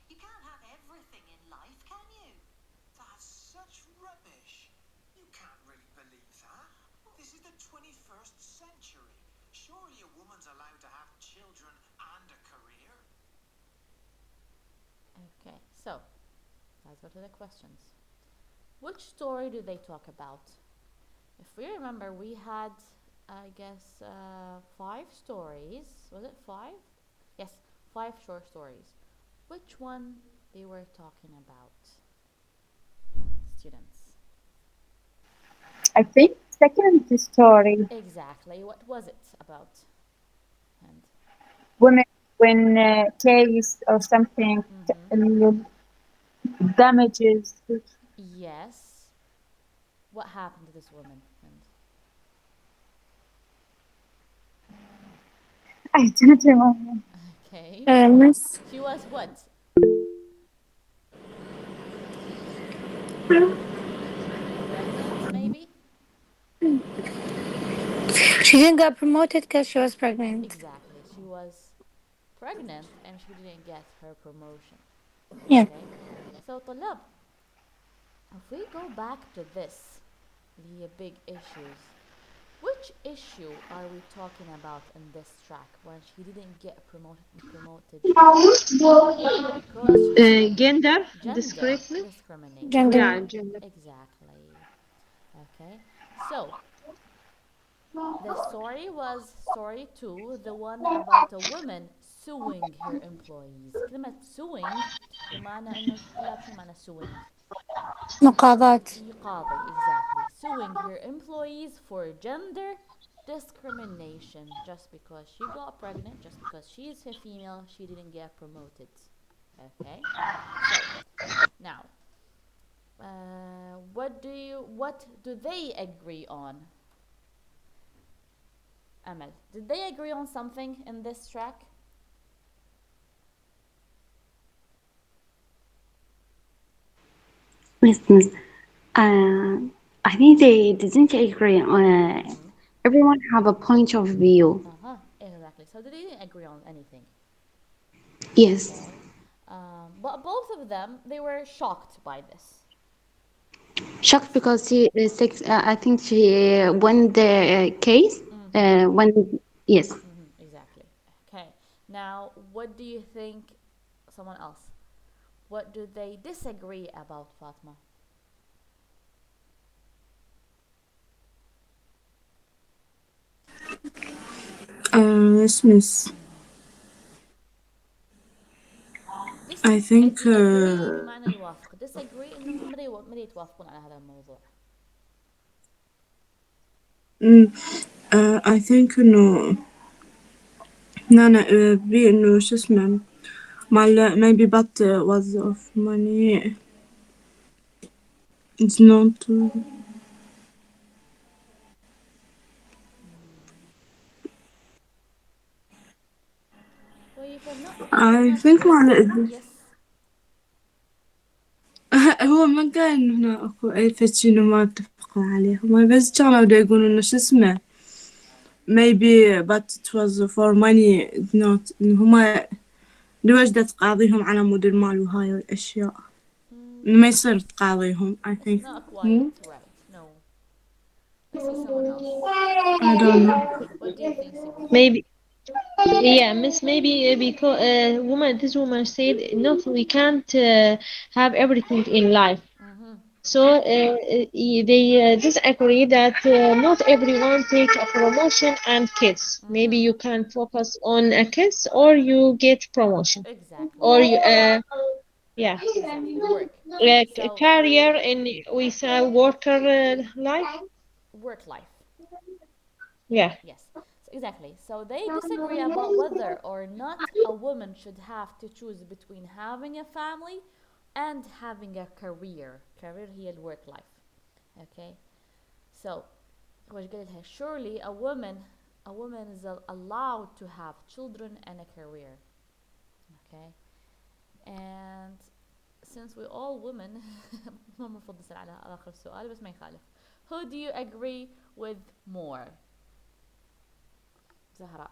You can't have everything in life, can you? That's such rubbish. You can't really believe that. This is the 21st century. Surely a woman's allowed to have children and a career. Okay, so let's go to the questions. Which story do they talk about? If we remember, we had, I guess, 5 stories. Was it 5? Yes, 5 short stories. Which one they were talking about? Students. I think second story, Exactly. What was it about? And women when case or something damages. yes, what happened to this woman? And I don't remember. okay, Miss. she was what? Pregnant, maybe? She didn't get promoted because she was pregnant. Exactly. She was pregnant and she didn't get her promotion. Yeah. Okay. So Talab, if we go back to this, the big issues, which issue are we talking about in this track when she didn't get promoted because she was pregnant? Gender Gender discrepancy. discrimination. Gender. Yeah, gender. Exactly. Okay. So the story was story 2, the one about a woman suing her employees. كلمة suing بمعنى إنه طلاب شو معنى suing؟ مقاضاة. يقاضي exactly. Suing her employees for gender discrimination just because she got pregnant, just because she is a female, she didn't get promoted. Okay? So, now, what do they agree on? Amal, did they agree on something in this track? Miss, Miss, uh, I think they didn't agree on. Mm-hmm. Everyone have a point of view. Uh-huh, exactly. So they didn't agree on anything. Yes, Okay. But both of them, they were shocked by this. shocked because she is six. I think she won the case. Mm-hmm. When yes, Mm-hmm. Exactly. Okay. Now, what do you think? Someone else. What do they disagree about, Fatma? Yes, miss. I think agree بمعنى يوافق. Disagree إنهم ما يتوافقون على هذا الموضوع. mm, I think إنه نانا بإنه شو اسمه مع maybe but was of money it's not Well, if you're I not think sure, مع yes. هو ما قال إنه هنا أكو أي شي إنه ما اتفقوا عليه هم بس كانوا دا يقولوا إنه شو اسمه maybe but it was for money not إنه هما لوجدة تقاضيهم على مود المال وهاي الأشياء إنه ما يصير تقاضيهم I It's think not quite right. No. Let's see someone else. I don't know What do you think, Sibra? Maybe, yeah, miss, maybe because this woman said, not, we can't have everything in life. Mm-hmm. So they disagree that not everyone take a promotion and kids. Maybe Mm-hmm. you can focus on a kids or you get promotion Exactly. or you, yeah, Exactly. Work. So, career in with a worker life. work life. Yeah. Yes, so exactly. So they disagree about whether or not a woman should have to choose between having a family and having a career. Career هي الwork life. Okay. So وش قال لها surely a woman is allowed to have children and a career. Okay. And since we all women ما المفروض نسأل على آخر السؤال بس ما يخالف. Who do you agree with more? زهراء.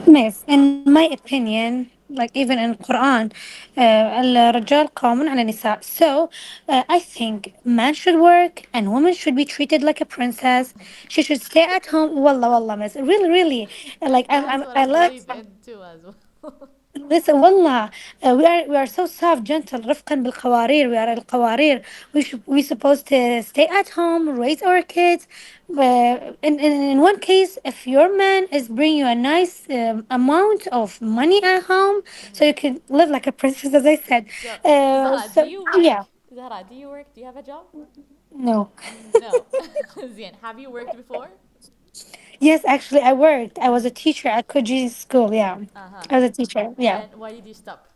Miss, in my opinion, like even in Quran, الرجال قوامون على النساء. So, I think man should work and woman should be treated like a princess. She should stay at home. Wallah, wallah, miss. Really, really. Like, That's what I I love. believe in too as well. Listen, wallah, we are so soft, gentle, رفقا بالقوارير. We are القوارير. We supposed to stay at home, raise our kids. In one case, if your man is bringing you a nice amount of money at home, so you can live like a princess, as I said. So, Zahra, do So you yeah, work? Zahra, do you work? Do you have a job? no. No. Zian, have you worked before? Yes, actually, I worked. I was a Mm. teacher at Koji's school. Yeah, Uh huh. I was a teacher. Yeah. And why did you stop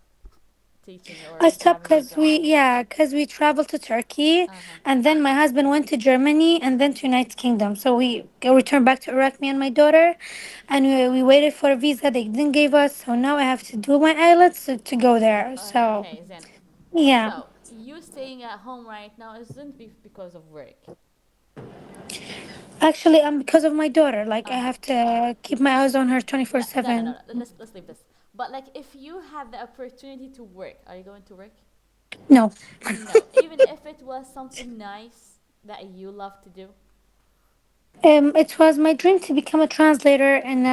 teaching I or stopped having a because job? we traveled to Turkey, Uh huh. and then my husband went to Germany and then to United Kingdom. So we returned back to Iraq, me and my daughter, and we waited for a visa. They didn't give us, so now I have to do my IELTS to go there. So Okay, Zian. yeah, So, you staying at home right now isn't because of work. actually, because of my daughter. Like I Uh huh. have to keep my eyes on her Yeah, no, no, no, 24/7. no. Let's leave this. But like, if you had the opportunity to work, are you going to work? No. No, even if it was something nice that you love to do. It was my dream to become a translator, and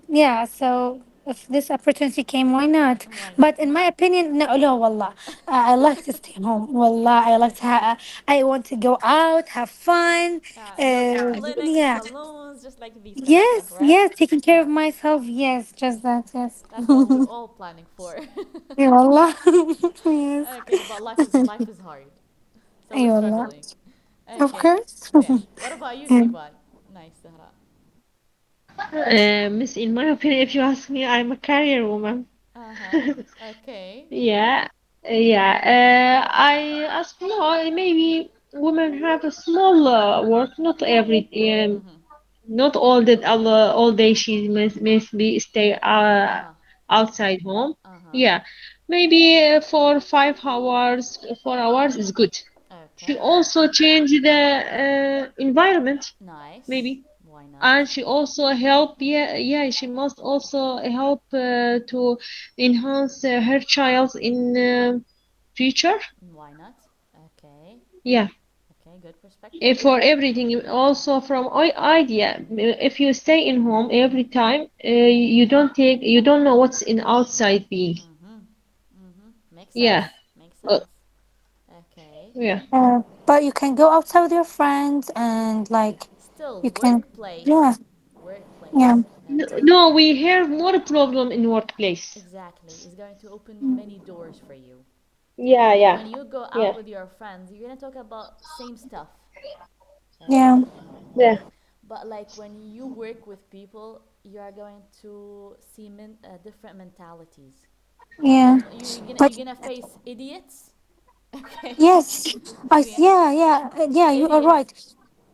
yeah. So if this opportunity came, why not? Why not? But in my opinion, no, no, wallah, I like to stay home. Wallah, I want to go out, have fun. Go to clinics, Yeah. salons, just like these kind of stuff, Yes, right? yes, taking care of Yeah, myself. Yes, just that. Yes. that's what we're all planning for. Yeah, wallah. Yes. Okay, but life is hard, so we're Yeah, wallah. struggling. Of Okay, course. Zan. What about you, Yeah. Sivan? Nice, Zahra. Miss, in my opinion, if you ask me, I'm a career woman. Uh-huh. Okay. Yeah, yeah. I ask no, maybe women have a small work, not every, Mm-hmm. not all day she must be stay Uh-huh. outside home. Uh-huh. Yeah, maybe for 5 hours, 4 hours is good. She Okay. also change the environment, Nice. maybe, Why not? and she also help. Yeah, yeah. She must also help to enhance her child in future. Why not? Okay. Yeah. Okay, good perspective. For everything, also from idea. If you stay in home every time, you don't know what's in outside being. Mm-hmm. Mm-hmm. Makes Yeah. sense. Makes Uh, sense. Okay. yeah. But you can go outside with your friends and like Still, you can, workplace. yeah, yeah, Workplace. Okay. No, we have more problem in workplace. Exactly. It's going to open many doors for you. Yeah, Okay, yeah, when you go out yeah, with your friends, you're gonna talk about same stuff. yeah, Okay. yeah. But like when you work with people, you are going to see different mentalities. yeah. But You're gonna face idiots. Okay. yes, Yeah. yeah, you are Idiots. right.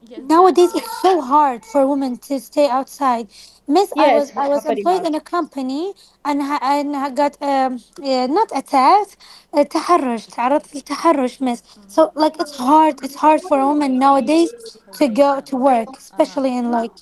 Yes, Nowadays that's it's so hard for women to stay outside. Miss, Yeah, it's I was very employed hard. in a company and I got not attacked, تحرش تعرضت للتحرش, miss. So like it's hard for a woman harassment. nowadays to go Harassment. to work, Uh-huh. especially in like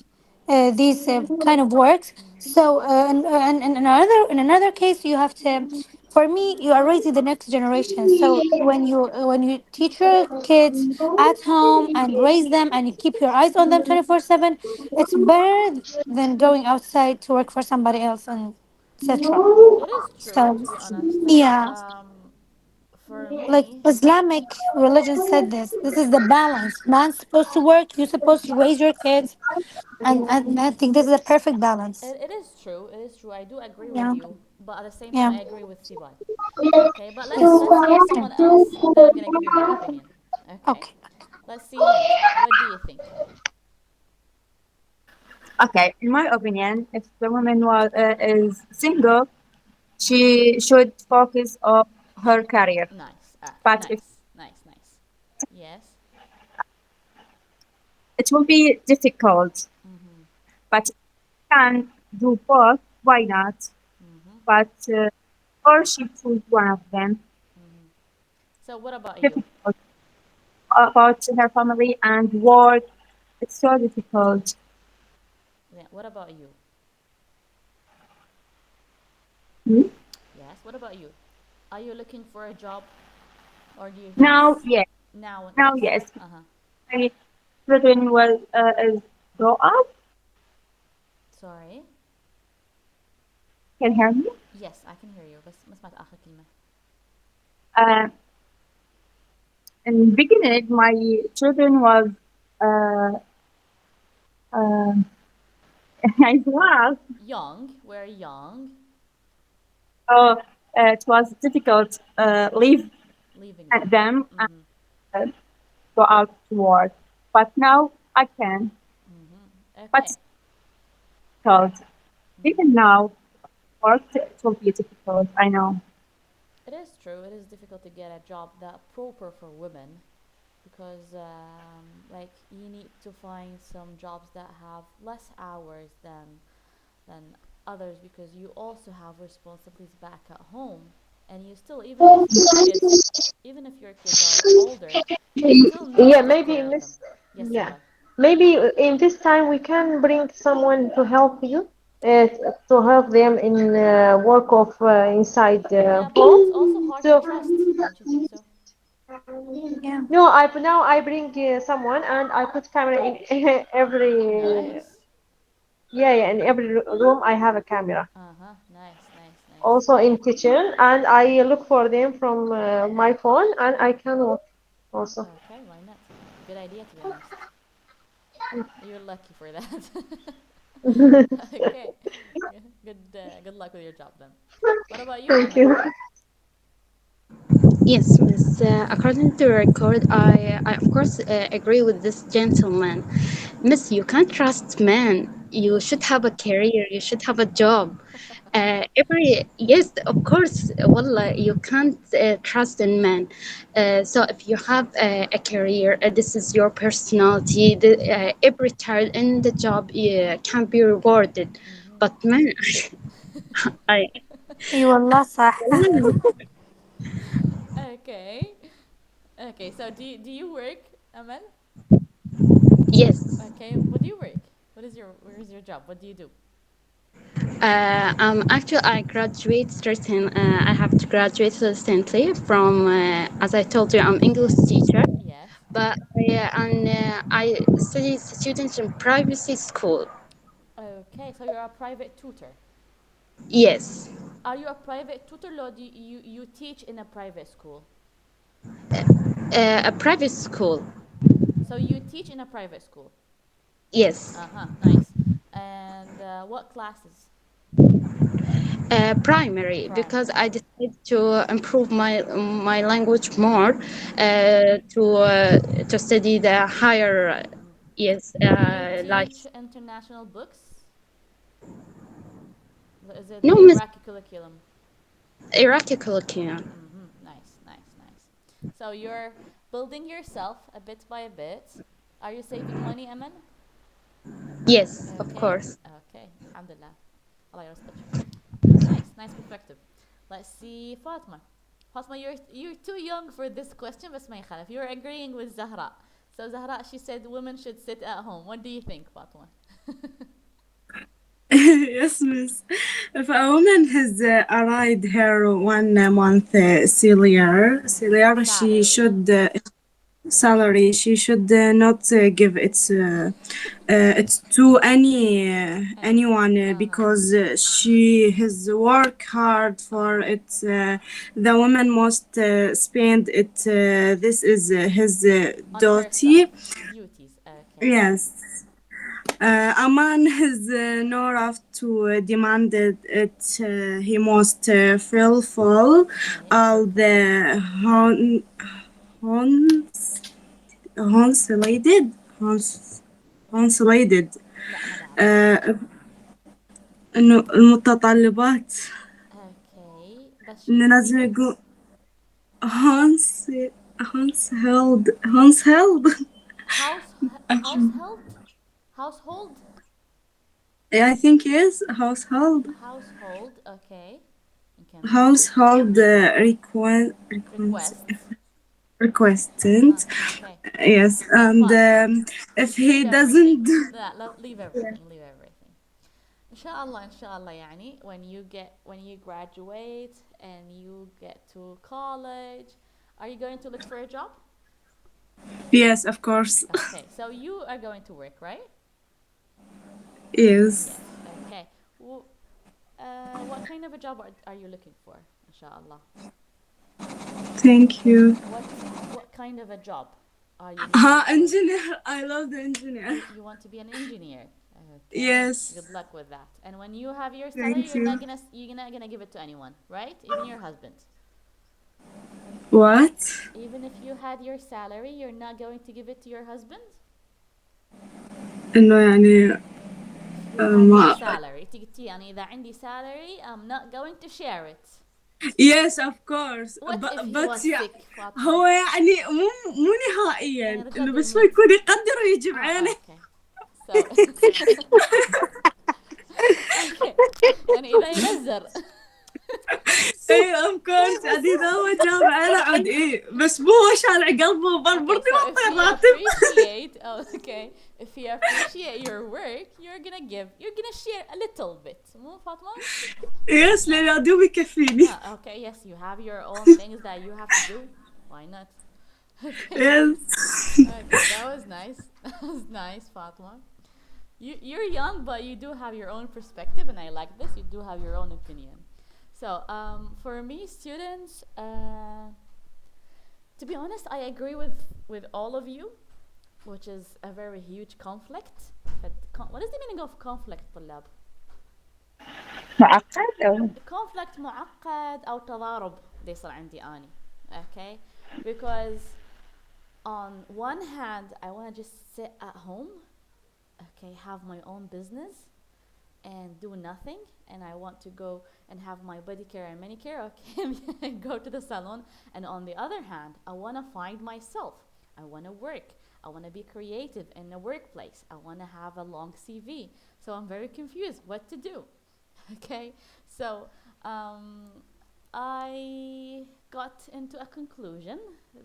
these kind of works. So and in another case, you have to. For me, you are raising the next generation. So when you teach your kids at home and raise them and you keep your eyes on them 24/7, it's better than going outside to work for somebody else and etc. It is true, So to be honest. Like, yeah, for like me, Islamic religion said this. This is the balance. Man's supposed to work. You're supposed to raise your kids, and I think this is a perfect balance. it is true. It is true. I do agree with Yeah, you, but at the same time, yeah. I agree with Sibad. Okay, but let's hear Yes. someone else, and then I'm gonna give you my opinion. Okay, Okay. let's see Hint. What do you think? Okay, in my opinion, if the woman is single, she should focus on her career. Nice. Okay, But if nice, nice, nice. Yes. it will be difficult, Mm-hmm. but can do both, why not? Mm-hmm. But or she choose one of them. Mm-hmm. So what about you? Difficult about her family and work. It's so difficult. Yeah. What about you? Hmm? Yes. What about you? Are you looking for a job, or do you think Now, yes, now? now, Yes. yes. Uh huh. My children will is grow up. Sorry. Can hear me. Yes, I can hear you. بس ما سمعت آخر كلمة. Uh, in beginning, my children was uh, uh, I was Young. We're young. so it was difficult leave Leaving them. them and Mm-hmm. go out to work. But now I can. Mm-hmm. But Okay. it's difficult. Mm-hmm. Even now, work it will be difficult. I know. It is true. It is difficult to get a job that proper for women because, like, you need to find some jobs that have less hours than others because you also have responsibilities back at home, and you still, even if your kids are older, you still need to Yeah, take maybe care in of them. this, Yes, yeah, Sibad. maybe in this time we can bring someone to help you, to help them in work of inside the Yeah, but home. it's also hard to So trust, don't you think so? Yeah. no, I bring someone and I put camera in every, Nice. yeah, yeah, in every room I have a camera. Uh-huh. Nice, nice, nice. Also in kitchen, and I look for them from my phone, and I can watch also. Okay, why not? Good idea, to be honest. You're lucky for that. Okay. Yeah, good luck with your job then. What about you, Thank Ahmed? you. Yes, miss. According to record, I of course agree with this gentleman. Miss, you can't trust men. You should have a career. You should have a job. Yes, of course. Wallah, you can't trust in men. So if you have a career, this is your personality. Every child in the job can be rewarded. But men, I اي والله صح. Okay. Okay, so do you work, Amal? yes. Okay, what do you work? Where's your job? What do you do? Actually, I graduate recent. I have to graduate recently from. As I told you, I'm English teacher, Yes. but I study students in private school. Okay, so you're a private tutor. Yes, Are you a private tutor or do you teach in a private school? a private school. So you teach in a private school. Yes, Uh-huh, nice. And what classes? primary because Primary. I decided to improve my language more to study the higher. Yes, Do you like teach international books? Is it no, the Miss Iraqi curriculum? Iraqi curriculum. Nice, nice, nice. So you're building yourself a bit by a bit. Are you saving money, Aman? Yes, of Okay, course. okay. Alhamdulillah. Allah يرزقك. Nice, nice perspective. Let's see, Fatma. Fatma, you're too young for this question, بس ما يخالف. You're agreeing with Zahra. So Zahra, she said women should sit at home. What do you think, Fatma? Yes, miss. If a woman has arrived her 1 month salary, she Salary. should salary. She should not give it to anyone Uh-huh. because she has worked hard for Uh-huh. it. The woman must spend it. This is his On herself. duty. Duties. Okay. Yes. A man has no right to demand it. He must fulfill Okay, all fulfill. the hons consolidated consolidated لا ما بعرف. آه، إنه المتطلبات Okay. بس شو إنه لازم تحديدا؟ يكون هونس هونس هيلد House household? Household? I think yes household Household. Okay. نكمل. household Requests. requestant Okay. yes So and Fatma, if leave he everything. doesn't لا, leave everything. Leave everything. إن شاء الله يعني when you graduate and you get to college, are you going to look for a job? yes of course Okay. So you are going to work, right? yes Yes. Okay. What kind of a job are you looking for? Inshallah. thank you What kind of a job are you looking for? engineer I love the engineer You want to be an engineer. Okay. yes Good luck with that. And when you have your salary, thank you you're not gonna give it to anyone, right? Even your husband. what Even if you had your salary, you're not going to give it to your husband? إنه يعني If you had your ما salary, تقتي يعني إذا عندي salary, I'm not going to share it. yes of course What if he but was sick, هو فاطمة؟ يعني مو يعني نهائيا رجال انه بس هو بيموت. يكون يقدر ويجي معانا Okay. So okay. يعني إذا ينزر. ايه اوف كورس يعني اذا هو جاب معانا عاد ايه بس مو هو شالع قلبه وبربرني Okay, so ما if اعطيه he راتب appreciate, if he appreciate your work, you're gonna share a little bit. مو فاطمة؟ يس لان دوب يكفيني Okay, yes, you have your own things that you have to do. Why not? Okay. يس Okay, that was nice. That was nice, Fatma. You're young, but you do have your own perspective, and I like this. You do have your own opinion. So, for me, students, to be honest, I agree with all of you, which is a very huge conflict. But what is the meaning of conflict, طلاب? معقد أو conflict معقد أو تضارب اللي يصير عندي أني. Okay, because on one hand I want to just sit at home, okay, have my own business and do nothing, and I want to go and have my pedicure and manicure, okay, and go to the salon. And on the other hand, I want to find myself. I want to work. I want to be creative in the workplace. I want to have a long CV. So I'm very confused what to do. Okay, so I got into a conclusion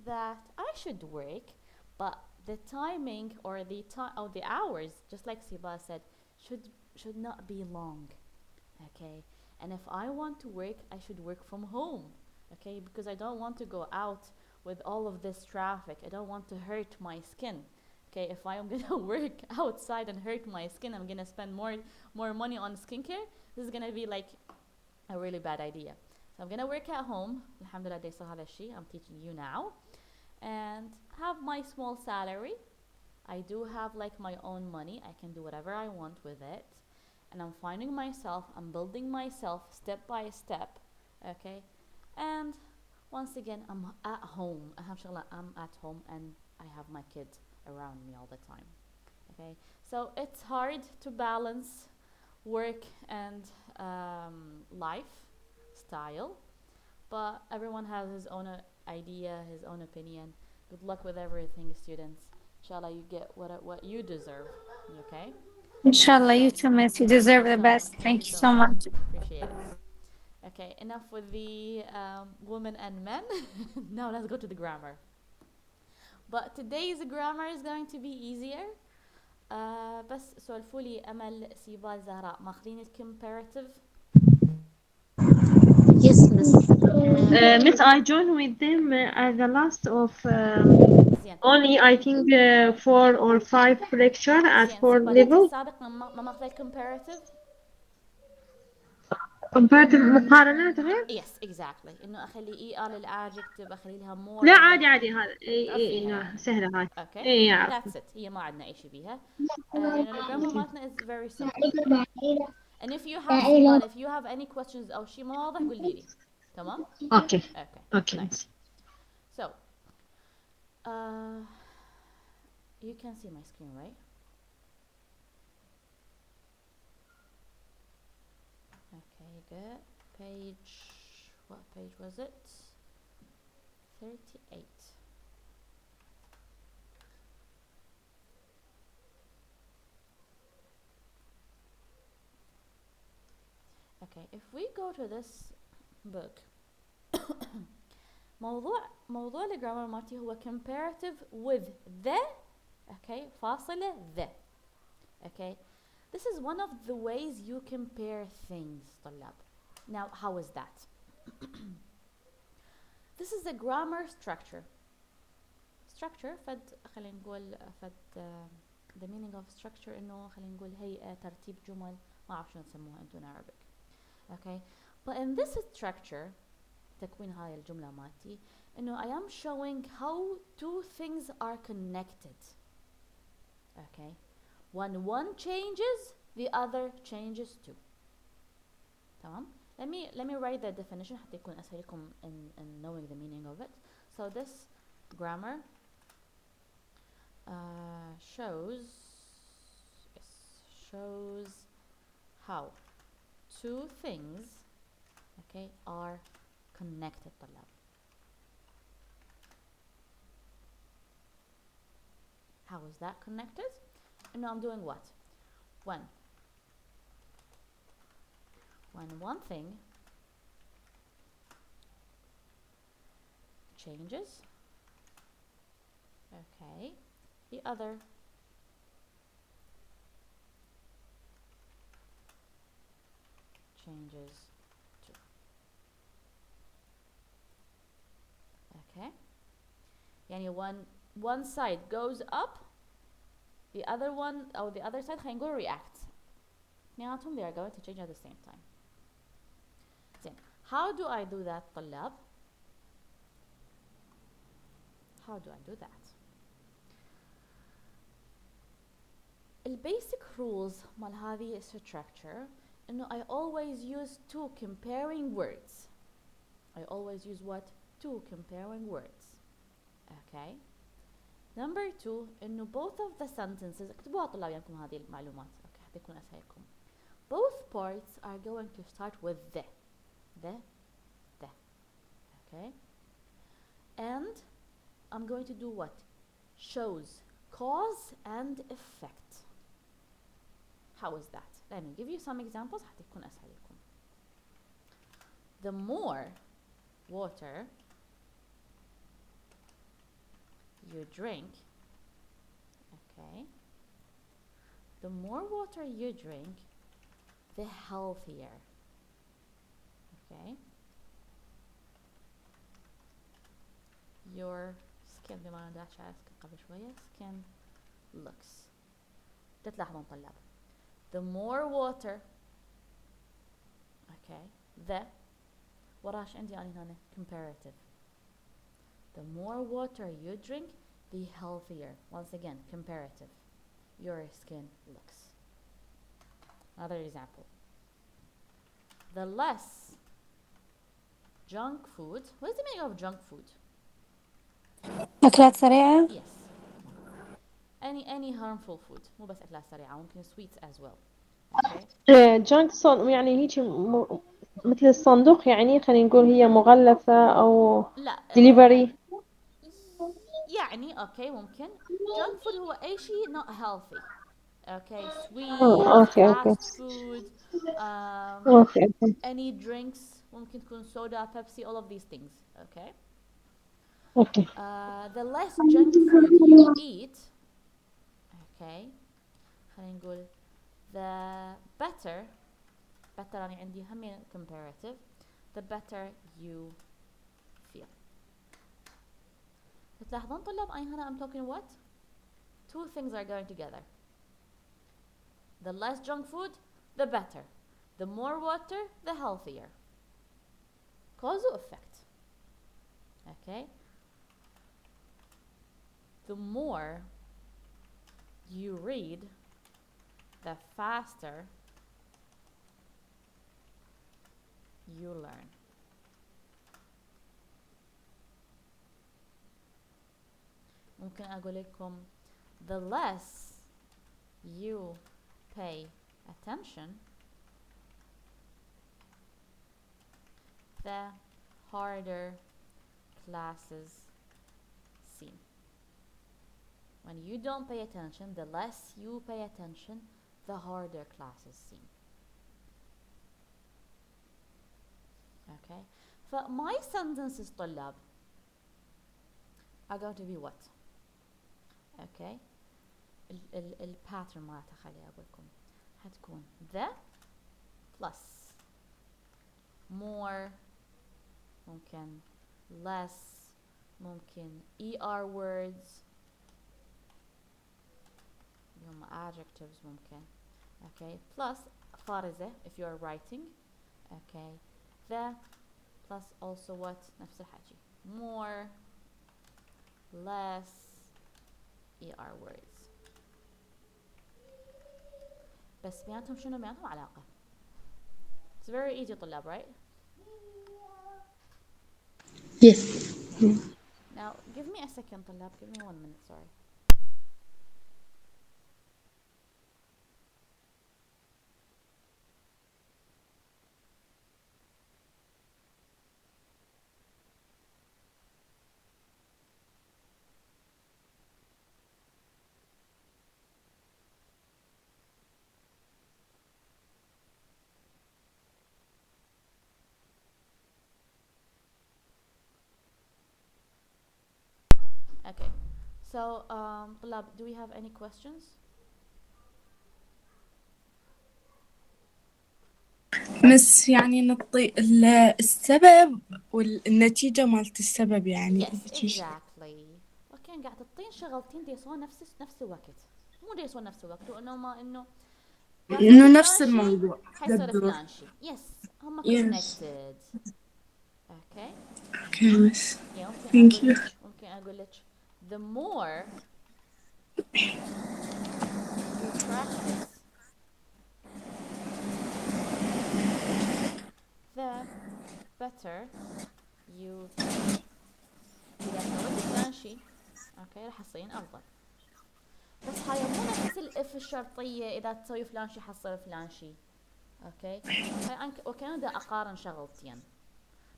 that I should work, but the timing or the time or the hours, just like Siba said, should not be long. Okay, and if I want to work, I should work from home. Okay, because I don't want to go out with all of this traffic. I don't want to hurt my skin. Okay, if I am gonna work outside and hurt my skin, I'm gonna spend more money on skincare. This is gonna be like a really bad idea. So I'm gonna work at home. Alhamdulillah, they saw هذا الشيء. I'm teaching you now, and have my small salary. I do have like my own money. I can do whatever I want with it, and I'm finding myself. I'm building myself step by step. Okay, and once again, I'm at home. Alhamdulillah, I'm at home, and I have my kids around me all the time. Okay, so it's hard to balance work and lifestyle, but everyone has his own idea, his own opinion. Good luck with everything, students. Inshallah, you get what you deserve. Okay. Inshallah, you too, Miss. You deserve the best. Thank you so much. Appreciate it. Okay, enough with the women and men. Now let's go to the grammar. But today's grammar is going to be easier. بس سولفوا لي أمل سيبال زهراء ماخذين الكمبيراتيف. Yes, Miss. Miss, I joined with them at the last of زين. only I think 4 or 5 lecture at زين 4 سيبال أنت level. السابق ما ماخذة الكمبيراتيف. compared مقارنات غير؟ Yes, exactly. إنه أخلي ER للadjective أخلي لها more. لا عادي هذا تعرفيها سهلة هاي. Okay. إيه أعرف. That's it. هي ما عندنا أي شيء بيها. الجرامر مالتنا is very simple. And if you have any questions أو شيء ما واضح قولي لي. تمام؟ Okay. Nice. So, you can see my screen, right? Okay, good. What page was it? 38. Okay, if we go to this book, موضوع الجرامر مالتي هو comparative with the, okay, فاصلة the. Okay, this is one of the ways you compare things, طلاب. Now, how is that? This is a grammar structure. Structure خلينا نقول the meaning of structure إنه خلينا نقول هيئة ترتيب جمل ما أعرف شو نسموها أنتو in Arabic. Okay, but in this structure تكوين هاي الجملة مالتي إنه I am showing how two things are connected. Okay, when one changes, the other changes too. تمام. Let me write the definition حتى يكون أسهل لكم in knowing the meaning of it. So this grammar shows how two things, okay, are connected. طلاب. How is that connected? No, I'm doing what? When one thing changes, okay, the other changes too. Okay, يعني one side goes up, the other one or the other side خلينا نقول reacts. معناتهم they are going to change at the same time. زين, how do I do that طلاب? How do I do that? البيسك rules مال هذه structure إنه I always use two comparing words. I always use what? 2 comparing words. Okay. Number 2 إنه both of the sentences اكتبوها طلاب يمكن هذه المعلومات. Okay. حتى يكون أسهل لكم. Both parts are going to start with the. Okay. And I'm going to do what? Shows cause and effect. How is that? Let me give you some examples حتى يكون أسهل لكم. The more water you drink, okay, the more water you drink, the healthier, okay, your skin, بما أن دعت على skin قبل شوية, skin looks. تلاحظون طلاب the more water, okay, the وراش عندي أنا هنا comparative. The more water you drink, the healthier. Once again, comparative. Your skin looks. Another example. The less junk food. What is the meaning of junk food? أكلات سريعة. Yes. Any harmful food. مو بس أكلات سريعة. ممكن sweets as well. Okay. جانك يعني هيك مثل الصندوق، يعني خلينا نقول هي مغلفة أو لا delivery. يعني اوكي ممكن junk food هو أي شيء not healthy. Okay, sweets, okay. fast food, okay. any drinks, ممكن تكون soda, Pepsi, all of these things. Okay. Okay. The less junk food you eat, okay, خلينا نقول the better أنا عندي هم comparative, the better you feel. تلاحظون طلاب أي هنا I'm talking what? Two things are going together. The less junk food, the better. The more water, the healthier. Cause or effect. Okay? The more you read, the faster you learn. ممكن أقول لكم the less you pay attention, the harder classes seem. When you don't pay attention, the less you pay attention, the harder classes seem. Okay? So my sentences طلاب are going to be what? Okay? الباترن مالتها خليني أقول لكم حتكون the plus more ممكن less ممكن er words هم adjectives ممكن okay plus فارزة if you are writing okay the plus also what نفس الحكي more less er words بس بيناتهم شنو بيناتهم علاقة. It's very easy طلاب right? Yes. Now give me a second طلاب, give me 1 minute, sorry. Okay, so طلاب, do we have any questions? بس يعني نعطي السبب والنتيجة مالت السبب يعني. Yes, exactly. اوكي قاعد تعطين شغلتين ديسون نفس الوقت, مو ديسون نفس الوقت, وانه ما انه نفس الموضوع حيصير فلان شيء. Yes, هم connected. Okay. Okay, miss. Yeah, Thank you. ممكن أقول لك the more you practice, the better you شيء. اوكي راح يصير افضل. بس هاي مو نفس الاف الشرطيه، اذا تسوي فلان شيء حتصير فلان شيء. اوكي هاي وكان بدي اقارن شغلتين،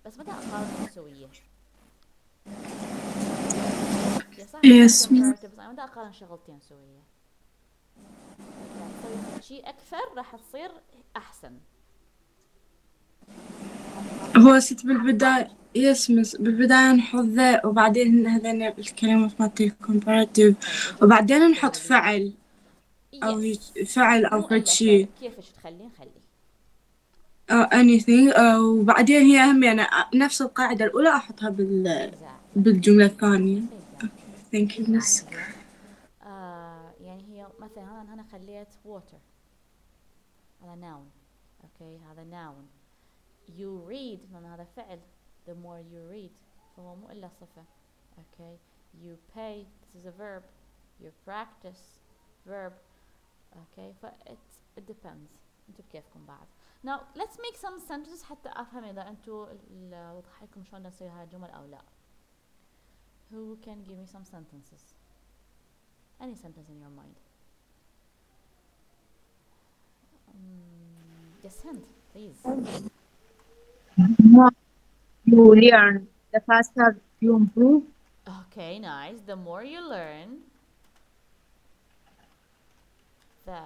بس بدي اقارن سويه. يا صح Yes. comparative، بس انا بدي اقارن شغلتين سويه. اذا تسوي شيء اكثر راح تصير احسن. هو ست بالبداية يس بالبداية نحط ذا، وبعدين هذين الكلمات مالت comparative، وبعدين نحط فعل أو فعل أو مو فد الا شي كيفش تخليه نخليه. أو anything، وبعدين هي أهم يعني نفس القاعدة الأولى أحطها exactly. بالجملة الثانية. exactly. Thank you miss. زين. يعني هي مثلا أنا خليت water، هذا noun. اوكي هذا noun. you read لأن هذا فعل. the more you read فهو مو إلا صفة. اوكي you pay this is a verb. you practice verb. اوكي ف it depends انتو بكيفكم بعد. now let's make some sentences حتى أفهم إذا انتو وضح لكم شلون نسوي هاي الجمل أو لا. who can give me some sentences? any sentence in your mind. yes Hind please. You learn, the faster you improve. okay nice. the more you learn the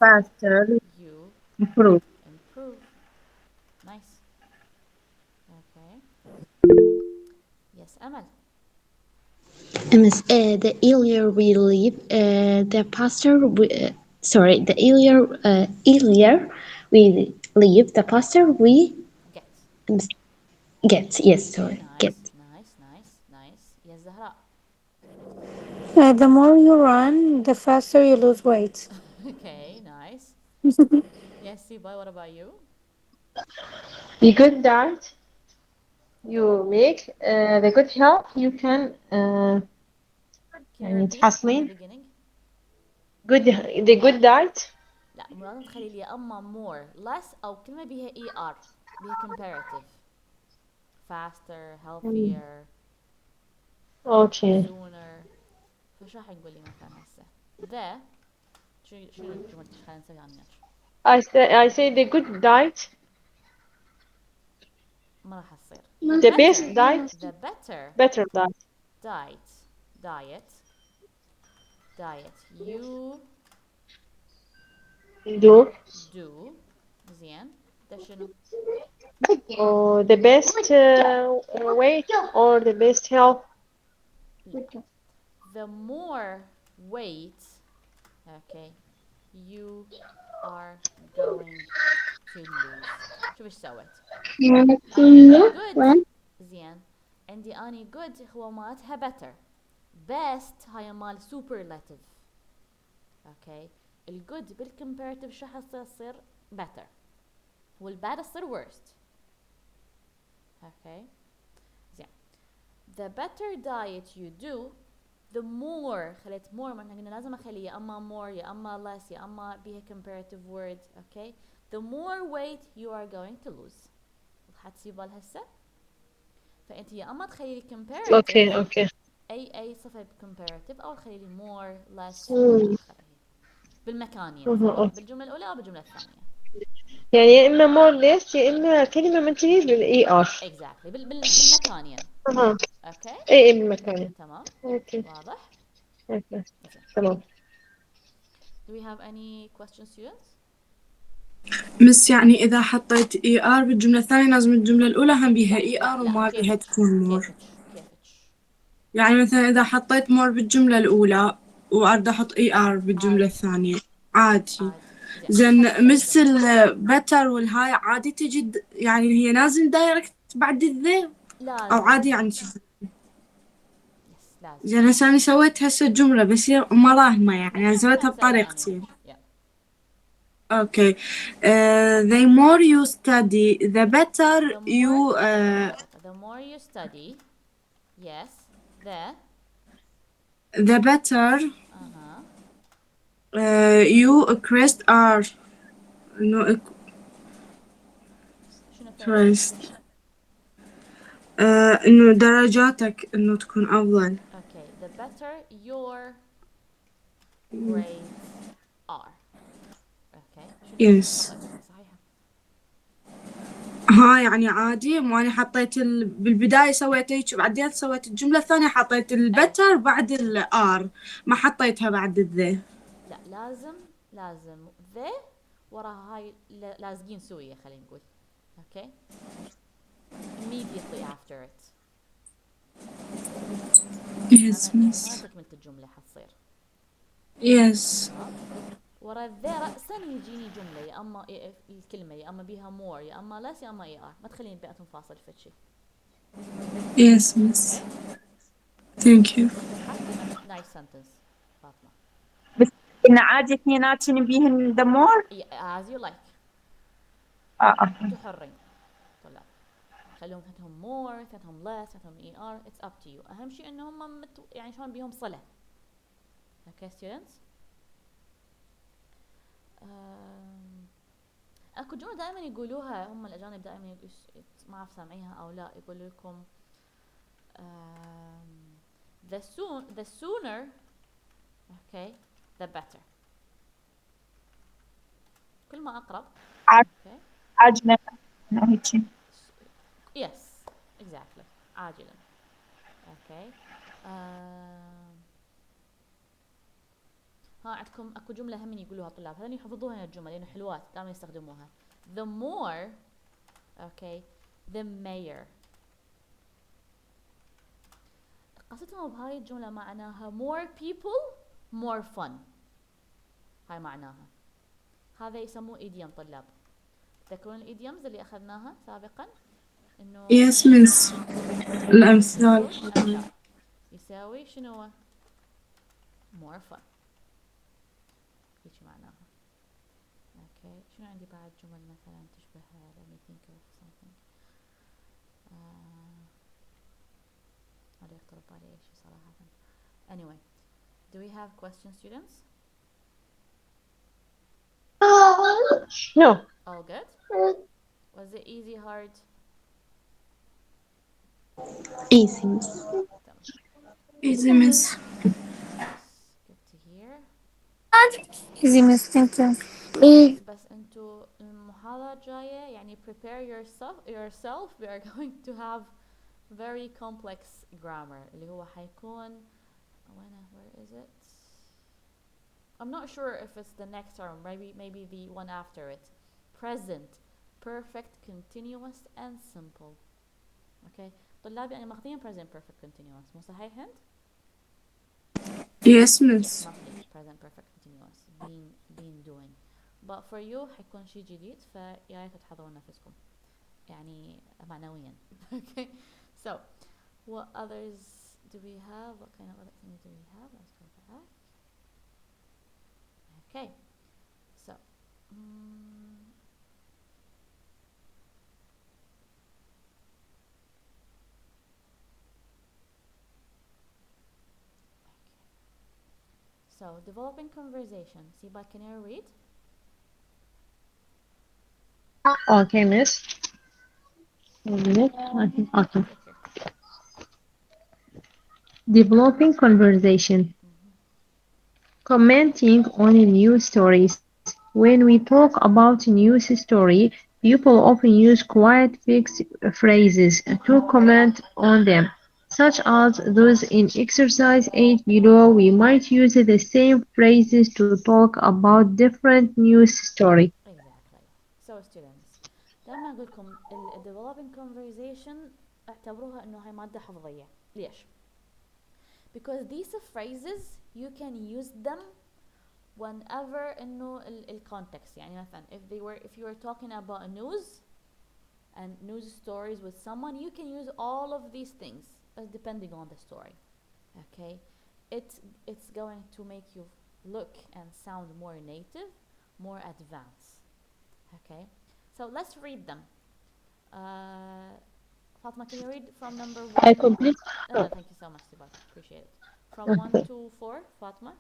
faster you improve. nice. okay yes Amal. Miss, the earlier we leave, the faster we, sorry, the earlier we leave, the faster we get. get. Yes, sorry, nice. get. nice. yes Zahra. The more you run, the faster you lose weight. okay nice. yes Siba, what about you? The good diet you make, the good health you can can you repeat from the beginning? the good diet. لا لازم تخلي لي اما more less او كلمة بيها er بيها comparative. faster healthier Okay. sooner. فشو راح نقول لي مثلا هسه the شنو الجمل خلينا نسويها عنا. I say the good diet. ما راح تصير. The best diet. the better diet. diet you Do. زين ده شنو؟ The best weight or the best health. the more weight okay you are going to lose. شوف ايش سويت. good زين عندي اني good هو مالتها better. best هاي مال superlative. اوكي الجود بالcomparative شو حتصير better والباد تصير worst. اوكي زين the better diet you do the more خليت more معناها قلنا لازم اخلي يا اما more يا اما less يا اما بيها comparative word. اوكي the more weight you are going to lose. حتسيبها هسه فانت يا اما تخلي لي comparative Okay. اي صفه comparative او تخلي لي more less بالمكانين بالجمله الاولى او بالجمله الثانيه. يعني يا اما more less يا اما كلمه منتهيه بالاي ار. exactly بالمكانين. اوكي اي بالمكانين. تمام. اوكي واضح. اوكي تمام. do we have any questions students? مس يعني إذا حطيت ER بالجملة الثانية لازم الجملة الأولى هم بيها ER وما بيها تكون more. يعني مثلا إذا حطيت more بالجملة الأولى وأريد أحط ER بالجملة الثانية عادي. زين مثل better والهاي عادي تجد يعني هي لازم دايركت بعد الذي أو عادي يعني زين هسه أنا سويت هسه الجملة بس هي ما راهمة يعني أنا سويتها بطريقتي. Okay. The more you study, the better you. The more you study, yes. The better. You crest are. No. Crest. إنه درجاتك إنه تكون أفضل. Okay, the better your grades are. Okay, شو اللي Yes. حطيتها صحيحة؟ ها يعني عادي، مو أنا حطيت بالبداية سويت هيك وبعدين سويت الجملة الثانية حطيت البتر بعد الآر، ما حطيتها بعد الذي. لا، لازم ذا وراها هاي لازقين سوية خلينا نقول. Okay, immediately after it. Yes هنا miss. تكملة الجملة حتصير. Yes. ورا الذا رأسا يجيني جملة، يا أما الكلمة يا أما بيها more يا أما less يا أما ER، ما تخلين بيئتهم فاصل في شيء. Yes miss. Thank you. Nice sentence فاطمة. بس إن عادي اثنيناتهم بيهن the more. As you like. أوكي. انتوا حرين طلاب، خليهم ثلاثهم more ثلاثهم less ثلاثهم ER, it's up to you. أهم شيء إنه هم يعني شلون بيهم صلة. Okay students. اكو جملة دائما يقولوها هم الأجانب، دائما ما أعرف سامعيها أو لا، يقولوا لكم the sooner okay the better. كل ما أقرب. Okay. عاجلا هيك. Yes, exactly. عاجلا. Okay. ها عندكم اكو جملة هم يقولوها طلاب، هذول يحفظوها الجمل لأنه حلوات دائما يستخدموها. The more okay the mayor. قصتهم بهاي الجملة معناها more people more fun. هاي معناها. هذا يسموه idiom طلاب. تذكرون الإيديومز اللي أخذناها سابقا؟ إنه Yes miss. الأمثال. يساوي شنو هو؟ more fun. هيك معناها. اوكي شنو عندي بعد جمل مثلا تشبهها؟ let me think of something. ما يخطر ببالي اي شيء صراحة. Anyway, do we have questions students? No. All good? Was it easy, hard? Easy. Easy miss. Good to hear. easy miss, thank you. بس انتو المحاضرة الجاية يعني prepare yourself we are going to have very complex grammar اللي هو حيكون where is it? I'm not sure if it's the next term, maybe the one after it. Present, perfect, continuous and simple. Okay. طلابي يعني ماخذين present perfect continuous مو صحيح هند؟ Yes miss. present perfect continuous being doing. But for you حيكون شيء جديد فيا ريت تحضرون نفسكم يعني معنويا. Okay. So what others do we have? What kind of other things do we have? Let's go back. Okay. So So, developing conversation. Siba, can you read? Okay, miss. 1 minute. Okay. Developing conversation. Commenting on news stories. When we talk about news story, people often use quite fixed phrases to comment on them, such as those in exercise 8 below. We might use the same phrases to talk about different news story. Exactly. So students, دائما أقول لكم developing conversation اعتبروها إنه هاي مادة حفظية. ليش؟ Because these phrases you can use them whenever إنه context. يعني مثلا if you were talking about news and news stories with someone, you can use all of these things depending on the story. Okay, it's going to make you look and sound more native, more advanced. Okay, so let's read them. Fatma, can you read from number 1? I complete. No, thank you so much, Sibat. Appreciate it. From 1 to 4, Fatma.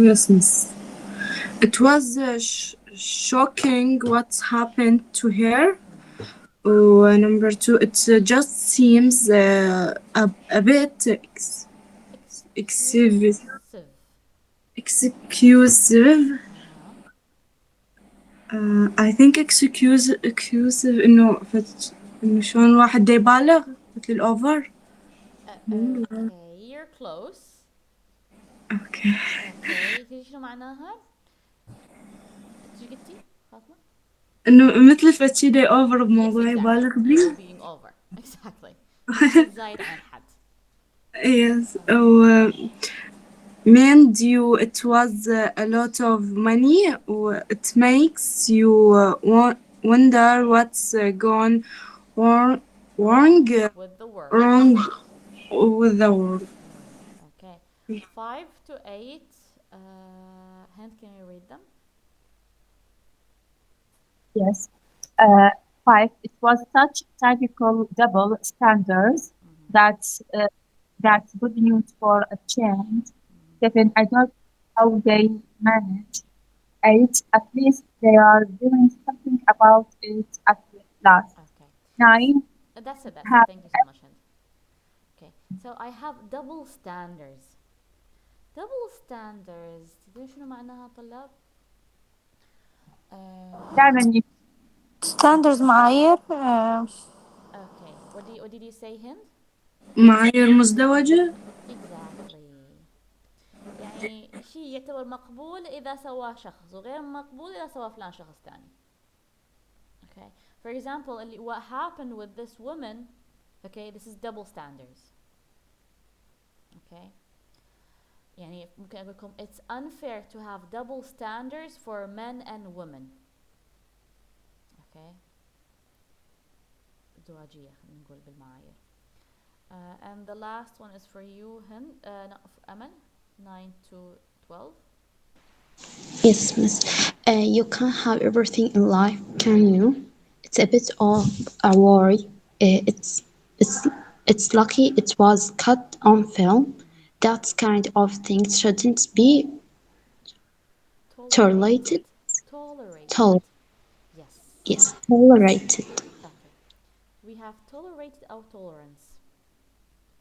Yes miss. It was shocking what happened to her. Number two, it just seems a bit excessive. Exclusive. I think exclusive إنه شلون واحد دا يبالغ مثل الأوفر. Okay, you're close. Okay. Okay, في شنو معناها؟ شو قلتي فاطمة؟ إنه مثل فشي دا أوفر بموضوع Yes, يبالغ exactly. بيه. You're being over. Exactly. شيء زايد عن الحد. Yes. Meant you it was a lot of money. It makes you wonder what's gone wrong with the world. wrong with the world. Okay. 5 to 8. Hand, can you read them? Yes. 5. It was such typical double standards. That's good news for a change. 7. I don't know how they manage. 8. At least they are doing something about it at last. Okay. 9. That's it. Thank you so much, Hand. Okay. So I have double standards. Double standards. تدرون شنو معناها طلاب؟ دائما standards معايير. Okay. What did you say, Hind? معايير مزدوجة. Exactly. يعني شيء يعتبر مقبول إذا سواه شخص وغير مقبول إذا سواه فلان شخص تاني. Okay. For example, what happened with this woman, okay, this is double standards. Okay. يعني ممكن أقول لكم it's unfair to have double standards for men and women. Okay. ازدواجية خلينا نقول بالمعايير. And the last one is for you, Hind, no, Amal, 9 to 12. Yes, miss. You can't have everything in life, can you? It's a bit of a worry. It's lucky it was cut on film. That kind of thing shouldn't be tolerated. Yes. Yes, tolerated. Okay. We have tolerated our tolerance.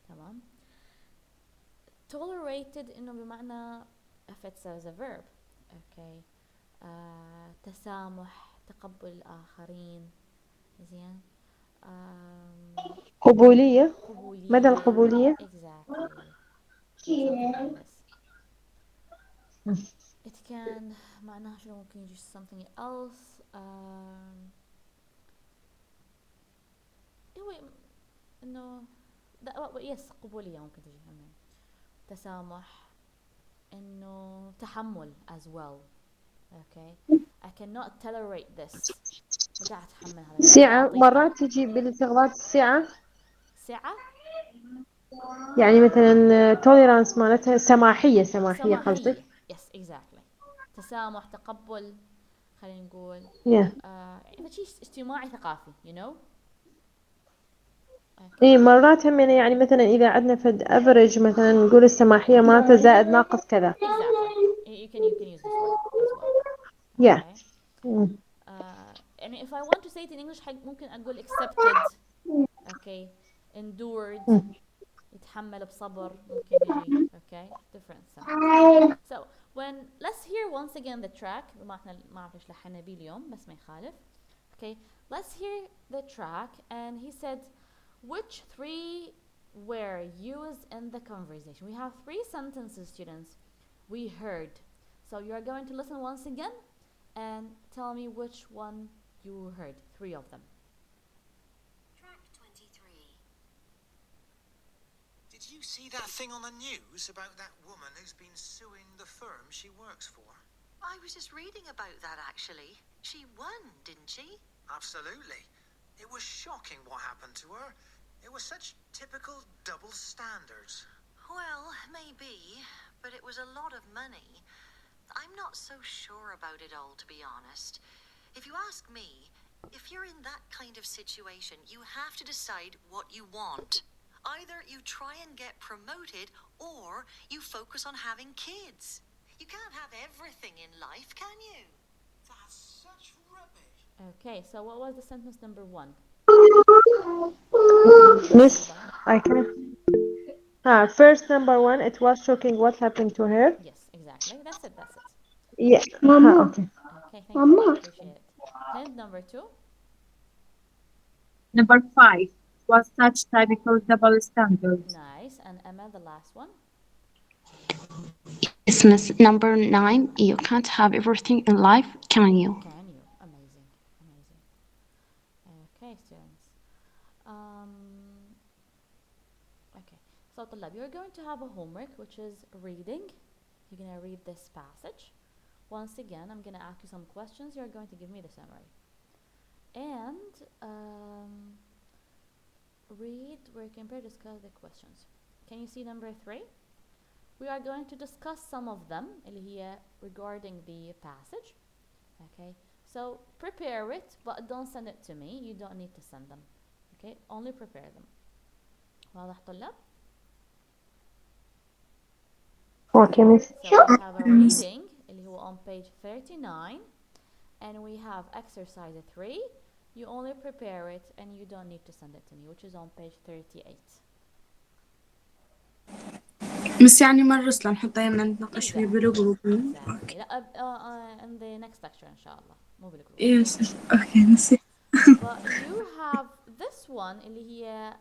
تمام. Tolerated إنه بمعنى if it's as a verb. Okay. تسامح، تقبل الآخرين. زين. قبولية. مدى القبولية. Exactly. Something like this. It can معناها شنو ممكن يجي something else. إنه يس قبولية ممكن تجي همين. تسامح. إنه تحمل as well. Okay. I cannot tolerate this. ما قاعد أتحمل هذا. سعة مرات تجي بالشغلات السعة. سعة؟ يعني مثلا tolerance معناتها سماحية قصدك؟ Yes, exactly. تسامح، تقبل، خلينا نقول. شيء اجتماعي ثقافي, you know. إيه مرات هم يعني مثلا إذا عندنا فد average مثلا نقول السماحية معناتها زائد ناقص كذا. Exactly. You can use this word as well. Yeah. And if I want to say it in English ممكن أقول accepted. Okay. Endured. يتحمل بصبر ممكن تجي. Okay. Different sentences. So when let's hear once again the track. بما احنا ما أعرف إيش لحنا بيه اليوم بس ما يخالف. Okay. Let's hear the track and he said which three were used in the conversation. We have 3 sentences, students. We heard. So you are going to listen once again and tell me which one you heard. 3 of them. Track 23. Did you see that thing on the news about that woman who's been suing the firm she works for? I was just reading about that actually. She won, didn't she? Absolutely. It was shocking what happened to her. It was such typical double standards. Well, maybe, but it was a lot of money. I'm not so sure about it all, to be honest. If you ask me, if you're in that kind of situation, you have to decide what you want. Either you try and get promoted, or you focus on having kids. You can't have everything in life, can you? That's such rubbish. Okay, so what was the sentence number 1? Miss, Hold on. I can. First number one, it was shocking what happened to her. Yes, exactly. That's it. That's it. Yeah. Okay. Okay, thank you. Appreciate it. Hint number two. Number 5, it was such typical double standards. Nice. And Emma, the last one. Yes, Miss. Number 9, you can't have everything in life, can you? Can you? Amazing. Amazing. Okay, students. Okay. So, Talab, you're going to have a homework which is reading. You're going to read this passage. Once again, I'm going to ask you some questions. You're going to give me the summary. And read where you can discuss the questions. Can you see number 3? We are going to discuss some of them اللي هي regarding the passage. Okay, so prepare it, but don't send it to me. You don't need to send them. Okay, only prepare them. واضح طلاب؟ Okay, Miss. So we have a reading اللي هو on page 39, and we have exercise 3. You only prepare it and you don't need to send it to me, which is on page 38. بس يعني مرة نحطها يما نتناقش فيه بالجروب. Exactly. In the next lecture إن شاء الله. مو بالجروب. Yes. Okay. نسيت. But you have this one اللي هي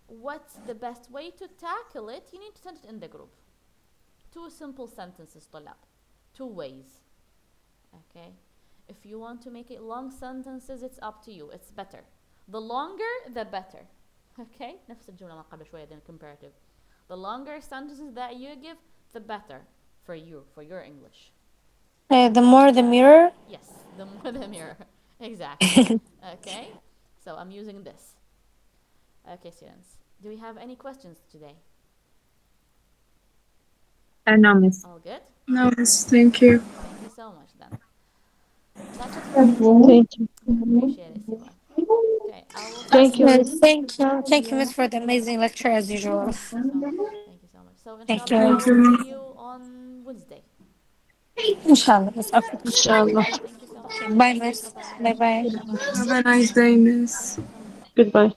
what's the best way to tackle it? You need to send it in the group. 2 simple sentences طلاب. 2 ways. Okay. If you want to make it long sentences, it's up to you. It's better. The longer, the better. Okay. نفس الجملة ما قبل شوية then comparative. The longer sentences that you give, the better for you, for your English. The more the mirror. Yes, the more the mirror. Exactly. Okay, so I'm using this. Okay, students, do we have any questions today? No, Miss. All good? No, Miss, thank you. Thank you so much then. That's it for me. Thank you. Appreciate it, Siwa. Okay, I will Thank you, Miss. Thank you, Miss, for the amazing lecture as usual. Thank you so much. Thank you so much. So Thank inshallah, I you. will see you on Wednesday. Inshallah, Miss. Okay. Inshallah. Thank you so much. Bye, Miss. Bye-bye. Bye bye. Bye-bye. Have a nice day, Miss. You too. Goodbye.